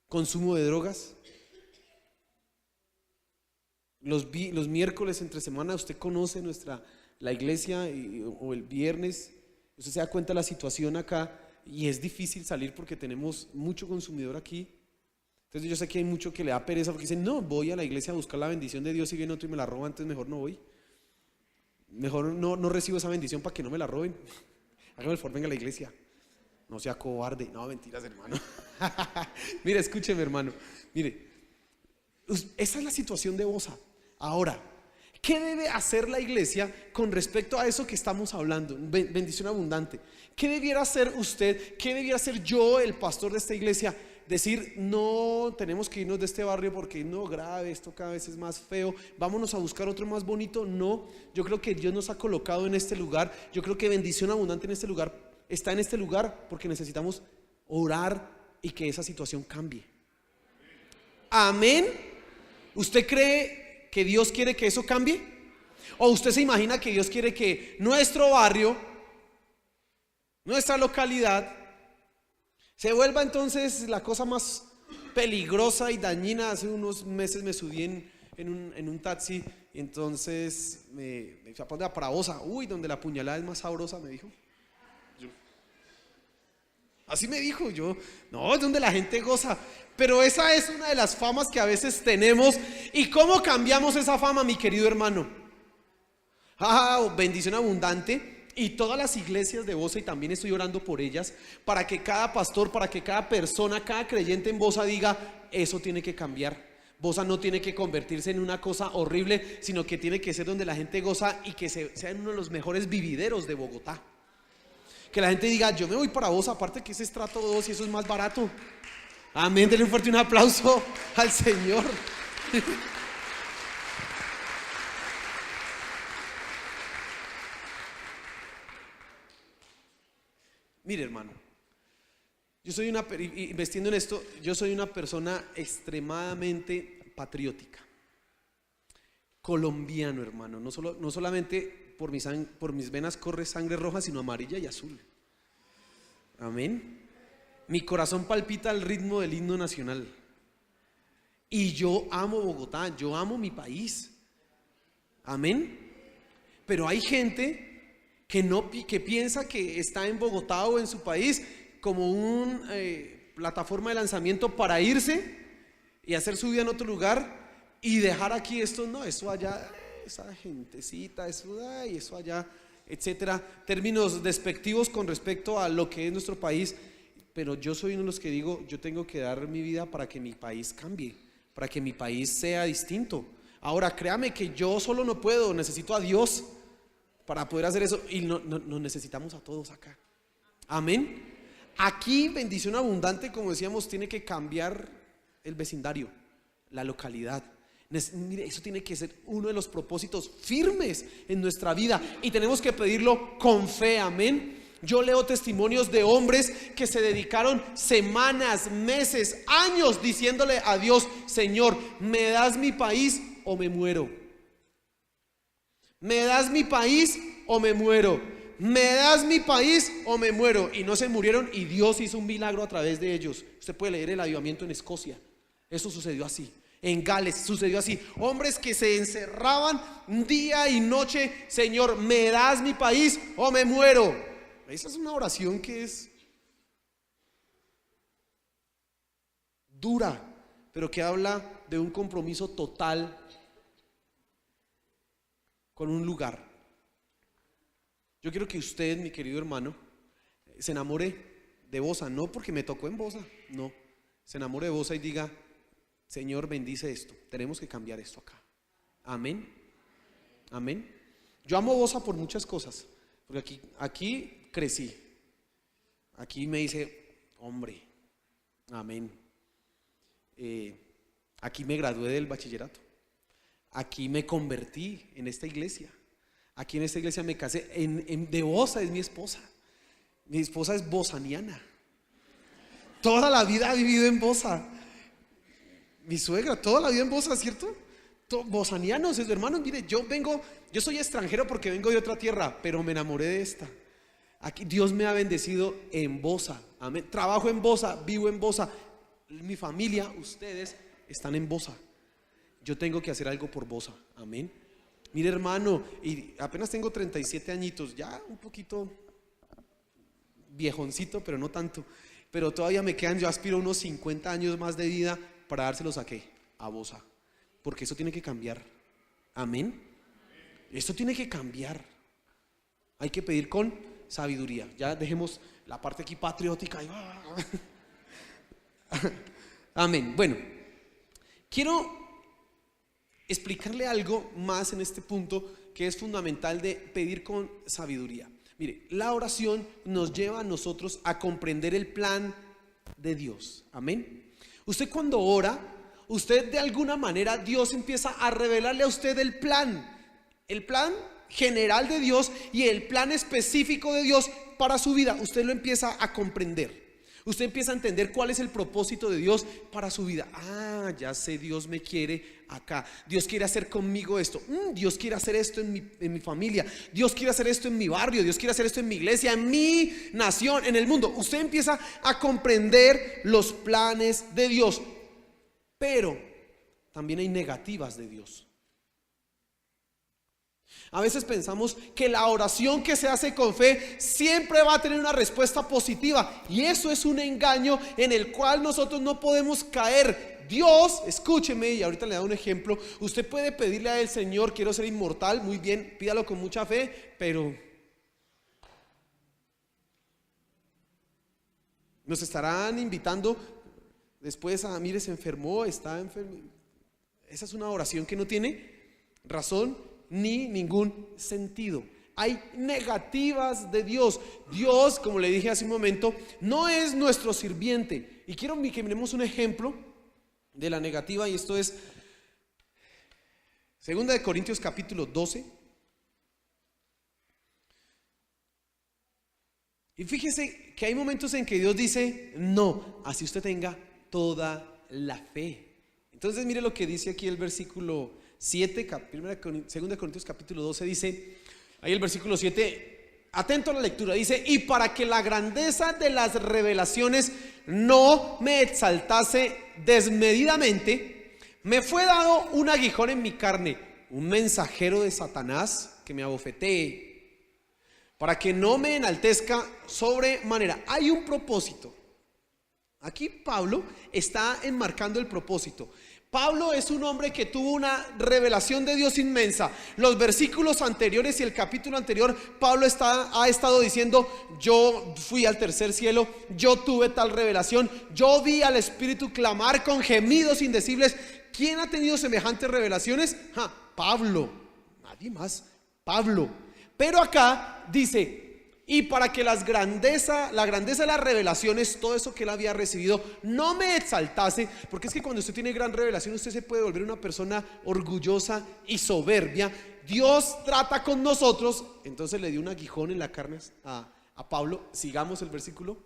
consumo de drogas. Los miércoles entre semana usted conoce la iglesia o el viernes, usted se da cuenta de la situación acá y es difícil salir porque tenemos mucho consumidor aquí. Entonces yo sé que hay mucho que le da pereza porque dicen, no, voy a la iglesia a buscar la bendición de Dios y viene otro y me la roba, entonces mejor no voy. Mejor no recibo esa bendición para que no me la roben. Hágame el favor, venga a la iglesia. No sea cobarde. No, mentiras, hermano. Mire, escúcheme, hermano. Mire, esa es la situación de Bosa. Ahora, ¿qué debe hacer la iglesia con respecto a eso que estamos hablando? Bendición abundante. ¿Qué debiera hacer usted? ¿Qué debiera hacer yo, el pastor de esta iglesia? Decir, no, tenemos que irnos de este barrio porque no, grave, esto cada vez es más feo, vámonos a buscar otro más bonito. No, yo creo que Dios nos ha colocado en este lugar. Yo creo que bendición abundante en este lugar está en este lugar porque necesitamos orar y que esa situación cambie. Amén. ¿Usted cree que Dios quiere que eso cambie? ¿O usted se imagina que Dios quiere que nuestro barrio, nuestra localidad, se vuelva entonces la cosa más peligrosa y dañina? Hace unos meses me subí en un taxi y entonces me fui a poner para Bosa, donde la puñalada es más sabrosa, me dijo. Así me dijo, yo, no, es donde la gente goza. Pero esa es una de las famas que a veces tenemos. ¿Y cómo cambiamos esa fama, mi querido hermano? Bendición abundante. Y todas las iglesias de Bosa, y también estoy orando por ellas, para que cada pastor, para que cada persona, cada creyente en Bosa diga, eso tiene que cambiar. Bosa no tiene que convertirse en una cosa horrible, sino que tiene que ser donde la gente goza y que sea uno de los mejores vivideros de Bogotá. Que la gente diga, yo me voy para Bosa, aparte que ese es estrato 2 y eso es más barato. Amén, denle un fuerte un aplauso al Señor. Mire, hermano, yo soy investiendo en esto, yo soy una persona extremadamente patriótica. Colombiano, hermano, no solamente por mis venas corre sangre roja, sino amarilla y azul. Amén. Mi corazón palpita al ritmo del himno nacional. Y yo amo Bogotá, yo amo mi país. Amén. Pero hay gente que piensa que está en Bogotá o en su país como una plataforma de lanzamiento para irse y hacer su vida en otro lugar y dejar aquí esto, no, eso allá, esa gentecita, eso allá, etcétera, términos despectivos con respecto a lo que es nuestro país. Pero yo soy uno de los que digo, yo tengo que dar mi vida para que mi país cambie, para que mi país sea distinto. Ahora, créame que yo solo no puedo, necesito a Dios para poder hacer eso, y nos necesitamos a todos acá. Amén. Aquí, bendición abundante, como decíamos, tiene que cambiar el vecindario, la localidad. Mire, eso tiene que ser uno de los propósitos firmes en nuestra vida y tenemos que pedirlo con fe. Amén. Yo leo testimonios de hombres que se dedicaron semanas, meses, años diciéndole a Dios, Señor, ¿me das mi país o me muero? ¿Me das mi país o me muero? ¿Me das mi país o me muero? Y no se murieron y Dios hizo un milagro a través de ellos. Usted puede leer el avivamiento en Escocia. Eso sucedió así. En Gales sucedió así. Hombres que se encerraban día y noche. Señor, ¿me das mi país o me muero? Esa es una oración que es dura, pero que habla de un compromiso total con un lugar. Yo quiero que usted, mi querido hermano, se enamore de Bosa, no porque me tocó en Bosa, no, se enamore de Bosa y diga: Señor, bendice esto, tenemos que cambiar esto acá. Amén, amén. Yo amo Bosa por muchas cosas, porque aquí crecí, aquí me hice hombre, amén. Aquí me gradué del bachillerato, aquí me convertí en esta iglesia, aquí en esta iglesia me casé, de Bosa es mi esposa es bosaniana, toda la vida ha vivido en Bosa, mi suegra toda la vida en Bosa, ¿cierto? Bosanianos, hermanos, mire, yo soy extranjero porque vengo de otra tierra, pero me enamoré de esta. Aquí Dios me ha bendecido en Bosa, amén. Trabajo en Bosa, vivo en Bosa, mi familia, ustedes están en Bosa. Yo tengo que hacer algo por Bosa, amén. Mire, hermano, y apenas tengo 37 añitos, ya un poquito viejoncito, pero no tanto, pero todavía me quedan, yo aspiro a unos 50 años más de vida para dárselos a ¿qué? A Bosa, porque eso tiene que cambiar, amén. Esto tiene que cambiar, hay que pedir con sabiduría. Ya dejemos la parte aquí patriótica. Amén. Bueno, quiero explicarle algo más en este punto que es fundamental de pedir con sabiduría. Mire, la oración nos lleva a nosotros a comprender el plan de Dios. Amén. Usted cuando ora, usted de alguna manera Dios empieza a revelarle a usted el plan general de Dios y el plan específico de Dios para su vida. Usted lo empieza a comprender. Usted empieza a entender cuál es el propósito de Dios para su vida. Ah, ya sé, Dios me quiere acá. Dios quiere hacer conmigo esto. Dios quiere hacer esto en mi familia. Dios quiere hacer esto en mi barrio. Dios quiere hacer esto en mi iglesia, en mi nación, en el mundo. Usted empieza a comprender los planes de Dios. Pero también hay negativas de Dios. A veces pensamos que la oración que se hace con fe siempre va a tener una respuesta positiva, y eso es un engaño en el cual nosotros no podemos caer. Dios, escúcheme, y ahorita le da un ejemplo. Usted puede pedirle al Señor: quiero ser inmortal, muy bien, pídalo con mucha fe, pero nos estarán invitando después a: mire, se enfermó, está enfermo. Esa es una oración que no tiene razón ni ningún sentido. Hay negativas de Dios. Dios, como le dije hace un momento, no es nuestro sirviente. Y quiero que miremos un ejemplo de la negativa, y esto es 2 Corintios capítulo 12. Y fíjese que hay momentos en que Dios dice: no, así usted tenga toda la fe. Entonces mire lo que dice aquí el versículo 7, 2 Corintios capítulo 12, dice ahí el versículo 7, atento a la lectura, dice: y para que la grandeza de las revelaciones no me exaltase desmedidamente, me fue dado un aguijón en mi carne, un mensajero de Satanás que me abofetee, para que no me enaltezca sobremanera. Hay un propósito. Aquí Pablo está enmarcando el propósito. Pablo es un hombre que tuvo una revelación de Dios inmensa. Los versículos anteriores y el capítulo anterior, Pablo ha estado diciendo: yo fui al tercer cielo, yo tuve tal revelación, yo vi al Espíritu clamar con gemidos indecibles. ¿Quién ha tenido semejantes revelaciones? Pablo, nadie más, Pablo. Pero acá dice: y para que la grandeza de las revelaciones, todo eso que él había recibido, no me exaltase. Porque es que cuando usted tiene gran revelación, usted se puede volver una persona orgullosa y soberbia. Dios trata con nosotros. Entonces le dio un aguijón en la carne a Pablo. Sigamos el versículo.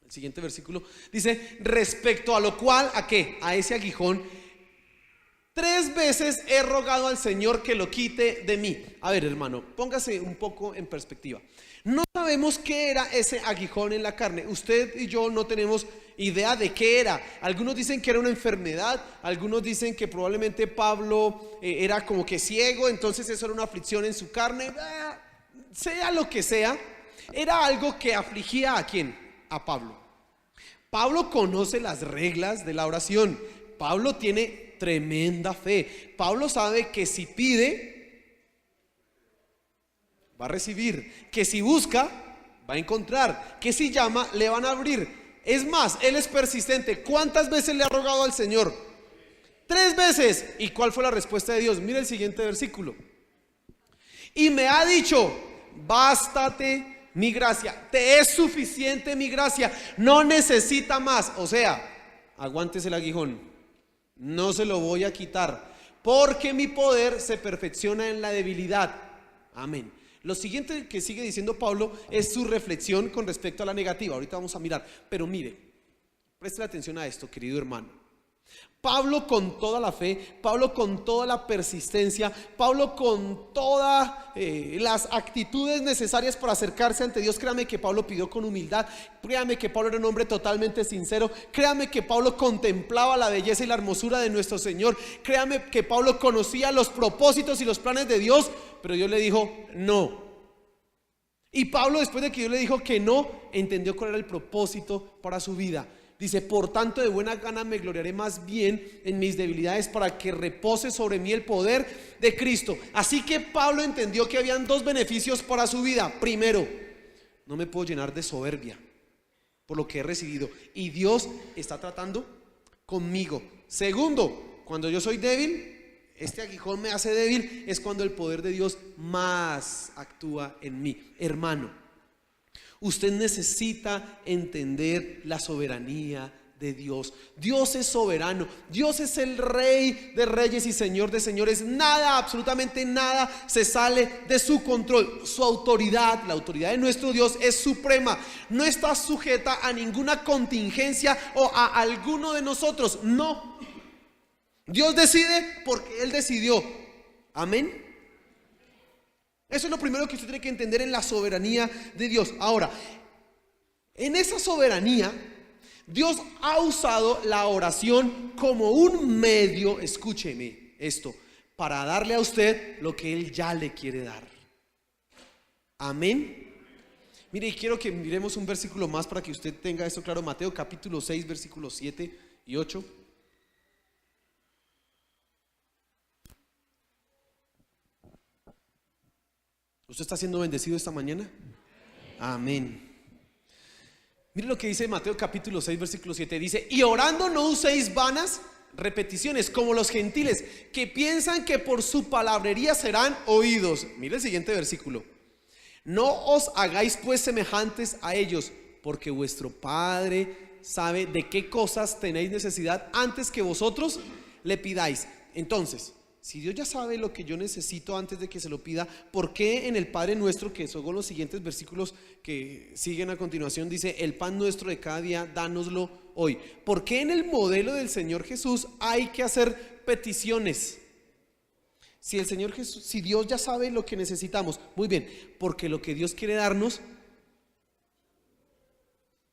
El siguiente versículo dice: respecto a lo cual, ¿a qué? A ese aguijón, 3 veces he rogado al Señor que lo quite de mí. A ver, hermano, póngase un poco en perspectiva. No sabemos qué era ese aguijón en la carne. Usted y yo no tenemos idea de qué era. Algunos dicen que era una enfermedad. Algunos dicen que probablemente Pablo era como que ciego, entonces eso era una aflicción en su carne. Sea lo que sea, era algo que afligía ¿a quién? A Pablo. Pablo conoce las reglas de la oración. Pablo tiene tremenda fe. Pablo sabe que si pide, va a recibir, que si busca, va a encontrar. Que si llama, le van a abrir. Es más, Él es persistente. ¿Cuántas veces le ha rogado al Señor? 3 veces. ¿Y cuál fue la respuesta de Dios? Mira el siguiente versículo. Y me ha dicho: bástate mi gracia, te es suficiente mi gracia, no necesita más. O sea, aguántese el aguijón, no se lo voy a quitar, porque mi poder se perfecciona en la debilidad. Amén. Lo siguiente que sigue diciendo Pablo es su reflexión con respecto a la negativa. Ahorita vamos a mirar, pero mire, preste atención a esto, querido hermano. Pablo con toda la fe, Pablo con toda la persistencia, Pablo con todas las actitudes necesarias para acercarse ante Dios. Créame que Pablo pidió con humildad, créame que Pablo era un hombre totalmente sincero, créame que Pablo contemplaba la belleza y la hermosura de nuestro Señor, créame que Pablo conocía los propósitos y los planes de Dios, pero Dios le dijo no. Y Pablo, después de que Dios le dijo que no, entendió cuál era el propósito para su vida. Dice: por tanto, de buena gana me gloriaré más bien en mis debilidades, para que repose sobre mí el poder de Cristo. Así que Pablo entendió que habían 2 beneficios para su vida. Primero, no me puedo llenar de soberbia por lo que he recibido, y Dios está tratando conmigo. Segundo, cuando yo soy débil, este aguijón me hace débil, es cuando el poder de Dios más actúa en mí. Hermano, usted necesita entender la soberanía de Dios. Dios es soberano, Dios es el Rey de reyes y Señor de señores. Nada, absolutamente nada se sale de su control. Su autoridad, la autoridad de nuestro Dios, es suprema. No está sujeta a ninguna contingencia o a alguno de nosotros. No, Dios decide porque Él decidió. Amén. Eso es lo primero que usted tiene que entender en la soberanía de Dios. Ahora, en esa soberanía, Dios ha usado la oración como un medio, escúcheme esto, para darle a usted lo que Él ya le quiere dar. Amén. Mire, y quiero que miremos un versículo más para que usted tenga esto claro. Mateo capítulo 6, versículos 7 y 8. ¿Usted está siendo bendecido esta mañana? Amén. Mire lo que dice Mateo capítulo 6, versículo 7. Dice: y orando no uséis vanas repeticiones como los gentiles, que piensan que por su palabrería serán oídos. Mire el siguiente versículo. No os hagáis pues semejantes a ellos, porque vuestro Padre sabe de qué cosas tenéis necesidad antes que vosotros le pidáis. Entonces, si Dios ya sabe lo que yo necesito antes de que se lo pida, ¿por qué en el Padre Nuestro, que son los siguientes versículos que siguen a continuación, dice: el pan nuestro de cada día, dánoslo hoy? ¿Por qué en el modelo del Señor Jesús hay que hacer peticiones? Si el Señor Jesús, si Dios ya sabe lo que necesitamos, muy bien, porque lo que Dios quiere darnos,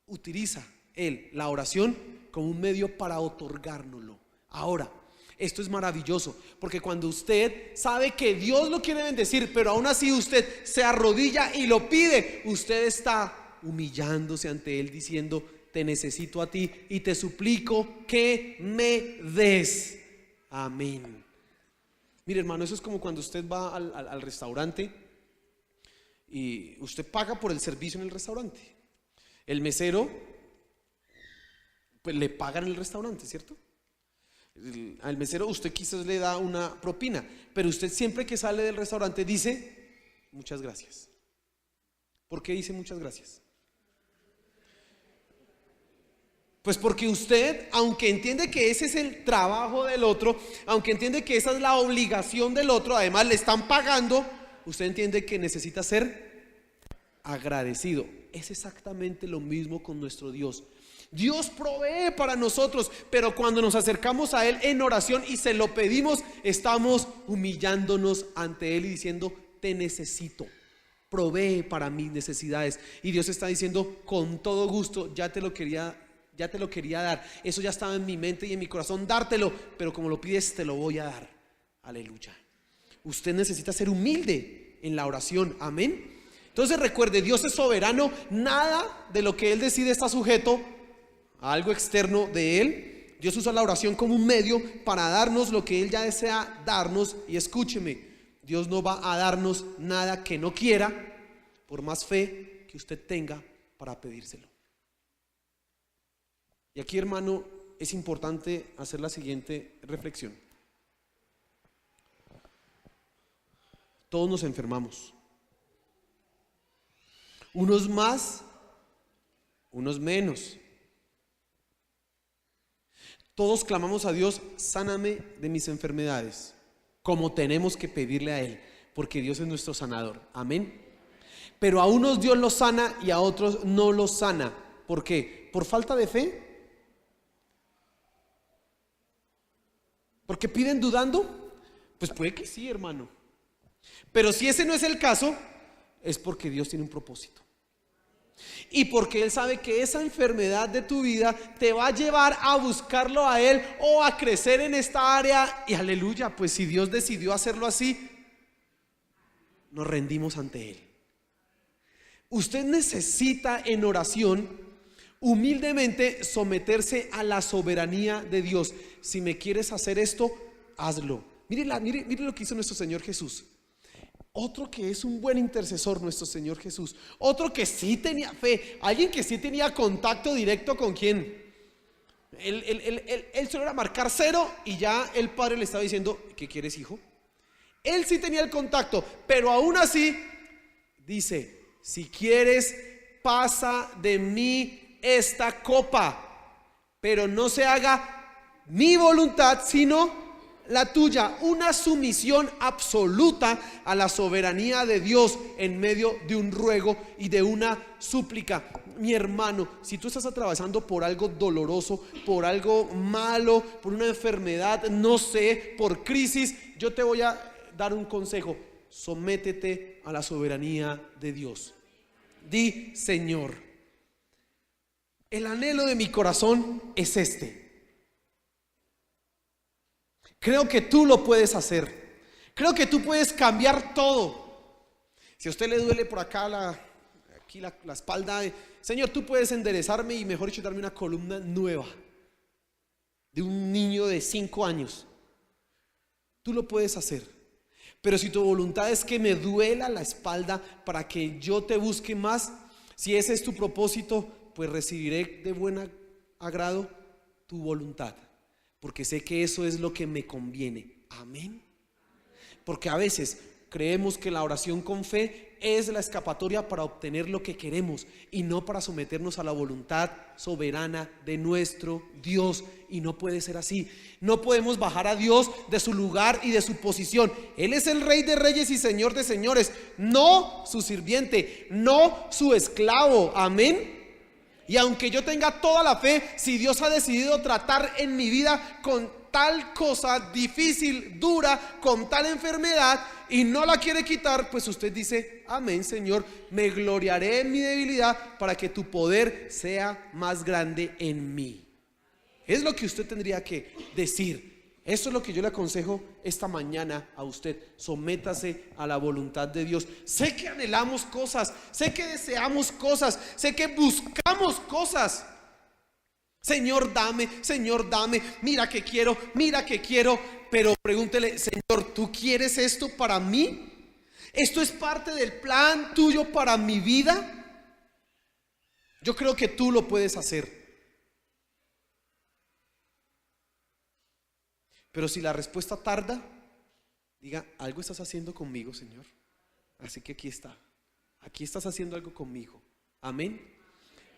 utiliza Él la oración como un medio para otorgárnoslo. Ahora, esto es maravilloso, porque cuando usted sabe que Dios lo quiere bendecir, pero aún así usted se arrodilla y lo pide, usted está humillándose ante Él, diciendo: te necesito a ti y te suplico que me des. Amén. Mire, hermano, eso es como cuando usted va al restaurante y usted paga por el servicio en el restaurante. El mesero, pues le paga en el restaurante, ¿cierto? Al mesero usted quizás le da una propina, pero usted siempre que sale del restaurante dice: muchas gracias. ¿Por qué dice muchas gracias? Pues porque usted, aunque entiende que ese es el trabajo del otro, aunque entiende que esa es la obligación del otro, además le están pagando, usted entiende que necesita ser agradecido. Es exactamente lo mismo con nuestro Dios. Dios provee para nosotros, pero cuando nos acercamos a Él en oración y se lo pedimos, estamos humillándonos ante Él y diciendo: te necesito, provee para mis necesidades. Y Dios está diciendo: con todo gusto, ya te lo quería dar, eso ya estaba en mi mente y en mi corazón dártelo, pero como lo pides te lo voy a dar. Aleluya. Usted necesita ser humilde en la oración. Amén. Entonces recuerde, Dios es soberano, nada de lo que Él decide está sujeto a algo externo de Él. Dios usa la oración como un medio para darnos lo que Él ya desea darnos. Y escúcheme, Dios no va a darnos nada que no quiera, por más fe que que usted tenga para pedírselo. Y aquí, hermano, es importante hacer la siguiente reflexión. Todos nos enfermamos. Unos más, unos menos. Todos clamamos a Dios: sáname de mis enfermedades, como tenemos que pedirle a Él, porque Dios es nuestro sanador. Amén. Pero a unos Dios los sana y a otros no los sana. ¿Por qué? ¿Por falta de fe? ¿Porque piden dudando? Pues puede que sí, hermano. Pero si ese no es el caso, es porque Dios tiene un propósito. Y porque Él sabe que esa enfermedad de tu vida te va a llevar a buscarlo a Él o a crecer en esta área. Y aleluya, pues si Dios decidió hacerlo así, nos rendimos ante Él. Usted necesita en oración humildemente someterse a la soberanía de Dios. Si me quieres hacer esto, hazlo. Mire lo que hizo nuestro Señor Jesús. Otro que es un buen intercesor, nuestro Señor Jesús. Otro que sí tenía fe. Alguien que sí tenía contacto directo con quién. Él solo era marcar 0 y ya el Padre le estaba diciendo: ¿qué quieres, hijo? Él sí tenía el contacto, pero aún así dice: si quieres, pasa de mí esta copa, pero no se haga mi voluntad sino la tuya. Una sumisión absoluta a la soberanía de Dios en medio de un ruego y de una súplica. Mi hermano, si tú estás atravesando por algo doloroso, por algo malo, por una enfermedad, no sé, por crisis, yo te voy a dar un consejo: sométete a la soberanía de Dios. Di: Señor, el anhelo de mi corazón es este. Creo que tú lo puedes hacer. Creo que tú puedes cambiar todo. Si a usted le duele por acá la espalda, Señor, tú puedes enderezarme y, mejor dicho, darme una columna nueva de un niño de 5 años. Tú lo puedes hacer. Pero si tu voluntad es que me duela la espalda para que yo te busque más, si ese es tu propósito, pues recibiré de buen agrado tu voluntad, porque sé que eso es lo que me conviene. Amén. Porque a veces creemos que la oración con fe es la escapatoria para obtener lo que queremos y no para someternos a la voluntad soberana de nuestro Dios. Y no puede ser así. No podemos bajar a Dios de su lugar y de su posición. Él es el Rey de reyes y Señor de señores, no su sirviente, no su esclavo. Amén. Y aunque yo tenga toda la fe, si Dios ha decidido tratar en mi vida con tal cosa difícil, dura, con tal enfermedad, y no la quiere quitar, pues usted dice: amén, Señor, me gloriaré en mi debilidad para que tu poder sea más grande en mí. Es lo que usted tendría que decir. Eso es lo que yo le aconsejo esta mañana a usted: sométase a la voluntad de Dios. Sé que anhelamos cosas, sé que deseamos cosas, sé que buscamos cosas. Señor, dame, mira que quiero, pero pregúntele: Señor, ¿tú quieres esto para mí? ¿Esto es parte del plan tuyo para mi vida? Yo creo que tú lo puedes hacer. Pero si la respuesta tarda, diga: algo estás haciendo conmigo, Señor. Así que aquí está. Aquí estás haciendo algo conmigo. Amén.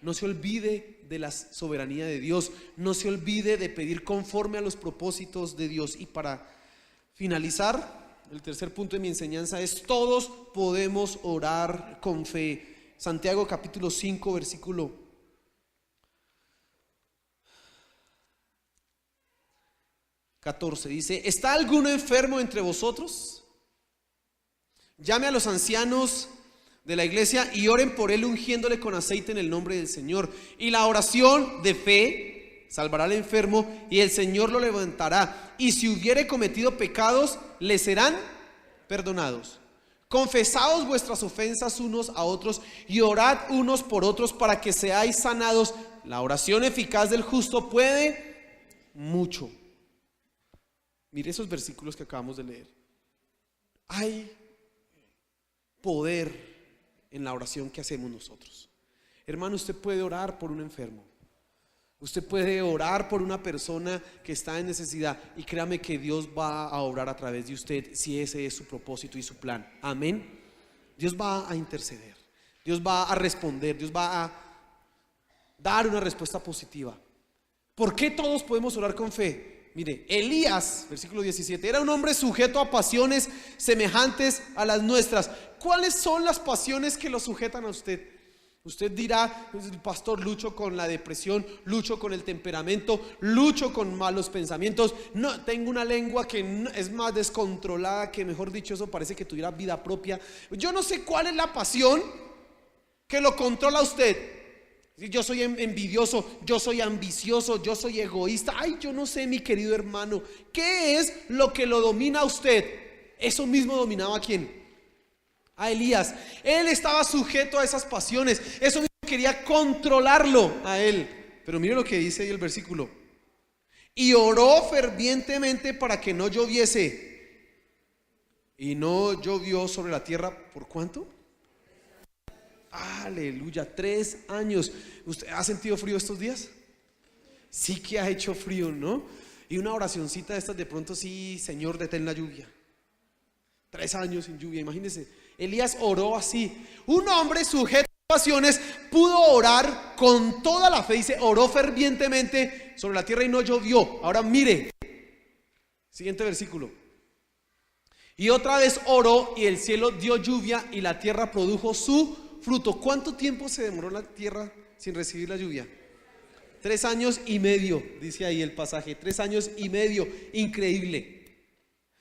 No se olvide de la soberanía de Dios. No se olvide de pedir conforme a los propósitos de Dios. Y para finalizar, el tercer punto de mi enseñanza es: todos podemos orar con fe. Santiago capítulo 5 versículo 14 dice: ¿está alguno enfermo entre vosotros? Llame a los ancianos de la iglesia y oren por él, ungiéndole con aceite en el nombre del Señor. Y la oración de fe salvará al enfermo, y el Señor lo levantará. Y si hubiere cometido pecados, le serán perdonados. Confesaos vuestras ofensas unos a otros y orad unos por otros para que seáis sanados. La oración eficaz del justo puede mucho. Mire esos versículos que acabamos de leer. Hay poder en la oración que hacemos nosotros. Hermano, usted puede orar por un enfermo. Usted puede orar por una persona que está en necesidad y créame que Dios va a obrar a través de usted si ese es su propósito y su plan. Amén. Dios va a interceder, Dios va a responder, Dios va a dar una respuesta positiva. ¿Por qué todos podemos orar con fe? Mire, Elías, versículo 17, era un hombre sujeto a pasiones semejantes a las nuestras. ¿Cuáles son las pasiones que lo sujetan a usted? Usted dirá, pastor, lucho con la depresión, lucho con el temperamento, lucho con malos pensamientos. No, tengo una lengua que es más descontrolada, que mejor dicho, eso parece que tuviera vida propia. Yo no sé cuál es la pasión que lo controla a usted. Yo soy envidioso, yo soy ambicioso, yo soy egoísta. Ay, yo no sé, mi querido hermano, ¿qué es lo que lo domina a usted? Eso mismo dominaba ¿a quién? A Elías. Él estaba sujeto a esas pasiones. Eso mismo quería controlarlo a él. Pero mire lo que dice ahí el versículo. Y oró fervientemente para que no lloviese. Y no llovió sobre la tierra. ¿Por cuánto? Aleluya, 3 años. ¿Usted ha sentido frío estos días? Sí que ha hecho frío, ¿no? Y una oracioncita de estas de pronto, sí, Señor, detén la lluvia. 3 años sin lluvia, imagínense. Elías oró así. Un hombre sujeto a pasiones pudo orar con toda la fe. Dice, oró fervientemente sobre la tierra y no llovió. Ahora mire, siguiente versículo. Y otra vez oró y el cielo dio lluvia y la tierra produjo su fruto. ¿Cuánto tiempo se demoró la tierra sin recibir la lluvia? 3 años y medio, dice ahí el pasaje. 3 años y medio, increíble.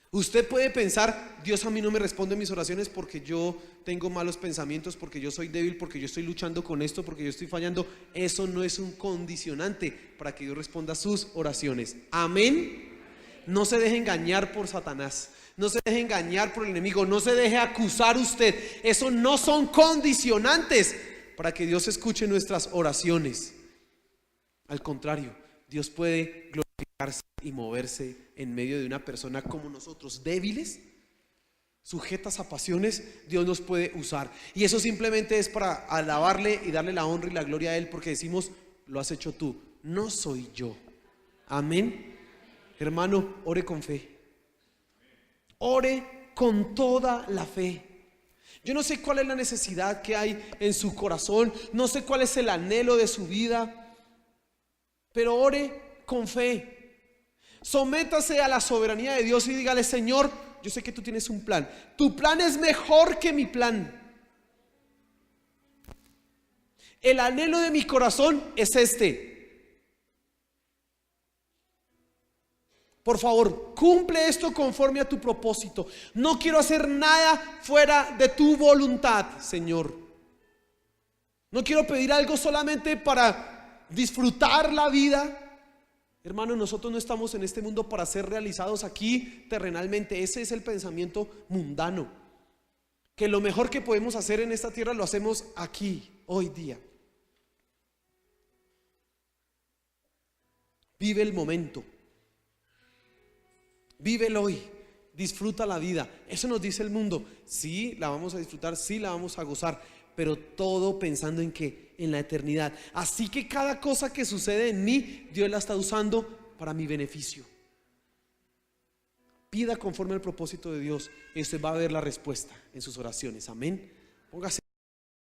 Usted puede pensar, Dios a mí no me responde mis oraciones porque yo tengo malos pensamientos, porque yo soy débil, porque yo estoy luchando con esto, porque yo estoy fallando. Eso no es un condicionante para que Dios responda sus oraciones. Amén. No se deje engañar por Satanás, no se deje engañar por el enemigo, no se deje acusar usted. Eso no son condicionantes para que Dios escuche nuestras oraciones. Al contrario, Dios puede glorificarse y moverse en medio de una persona como nosotros, débiles, sujetas a pasiones. Dios nos puede usar. Y eso simplemente es para alabarle y darle la honra y la gloria a Él, porque decimos, lo has hecho tú, no soy yo. Amén. Hermano, ore con fe. Ore con toda la fe. Yo no sé cuál es la necesidad que hay en su corazón, no sé cuál es el anhelo de su vida, pero ore con fe. Sométase a la soberanía de Dios y dígale, Señor, yo sé que tú tienes un plan. Tu plan es mejor que mi plan. El anhelo de mi corazón es este. Por favor, cumple esto conforme a tu propósito. No quiero hacer nada fuera de tu voluntad, Señor. No quiero pedir algo solamente para disfrutar la vida. Hermano, nosotros no estamos en este mundo para ser realizados aquí terrenalmente. Ese es el pensamiento mundano. Que lo mejor que podemos hacer en esta tierra lo hacemos aquí, hoy día. Vive el momento. Vive el hoy. Disfruta la vida. Eso nos dice el mundo. Sí, la vamos a disfrutar, sí, la vamos a gozar, pero todo pensando en ¿qué? En la eternidad. Así que cada cosa que sucede en mí, Dios la está usando para mi beneficio. Pida conforme al propósito de Dios y usted va a ver la respuesta en sus oraciones. Amén. Póngase.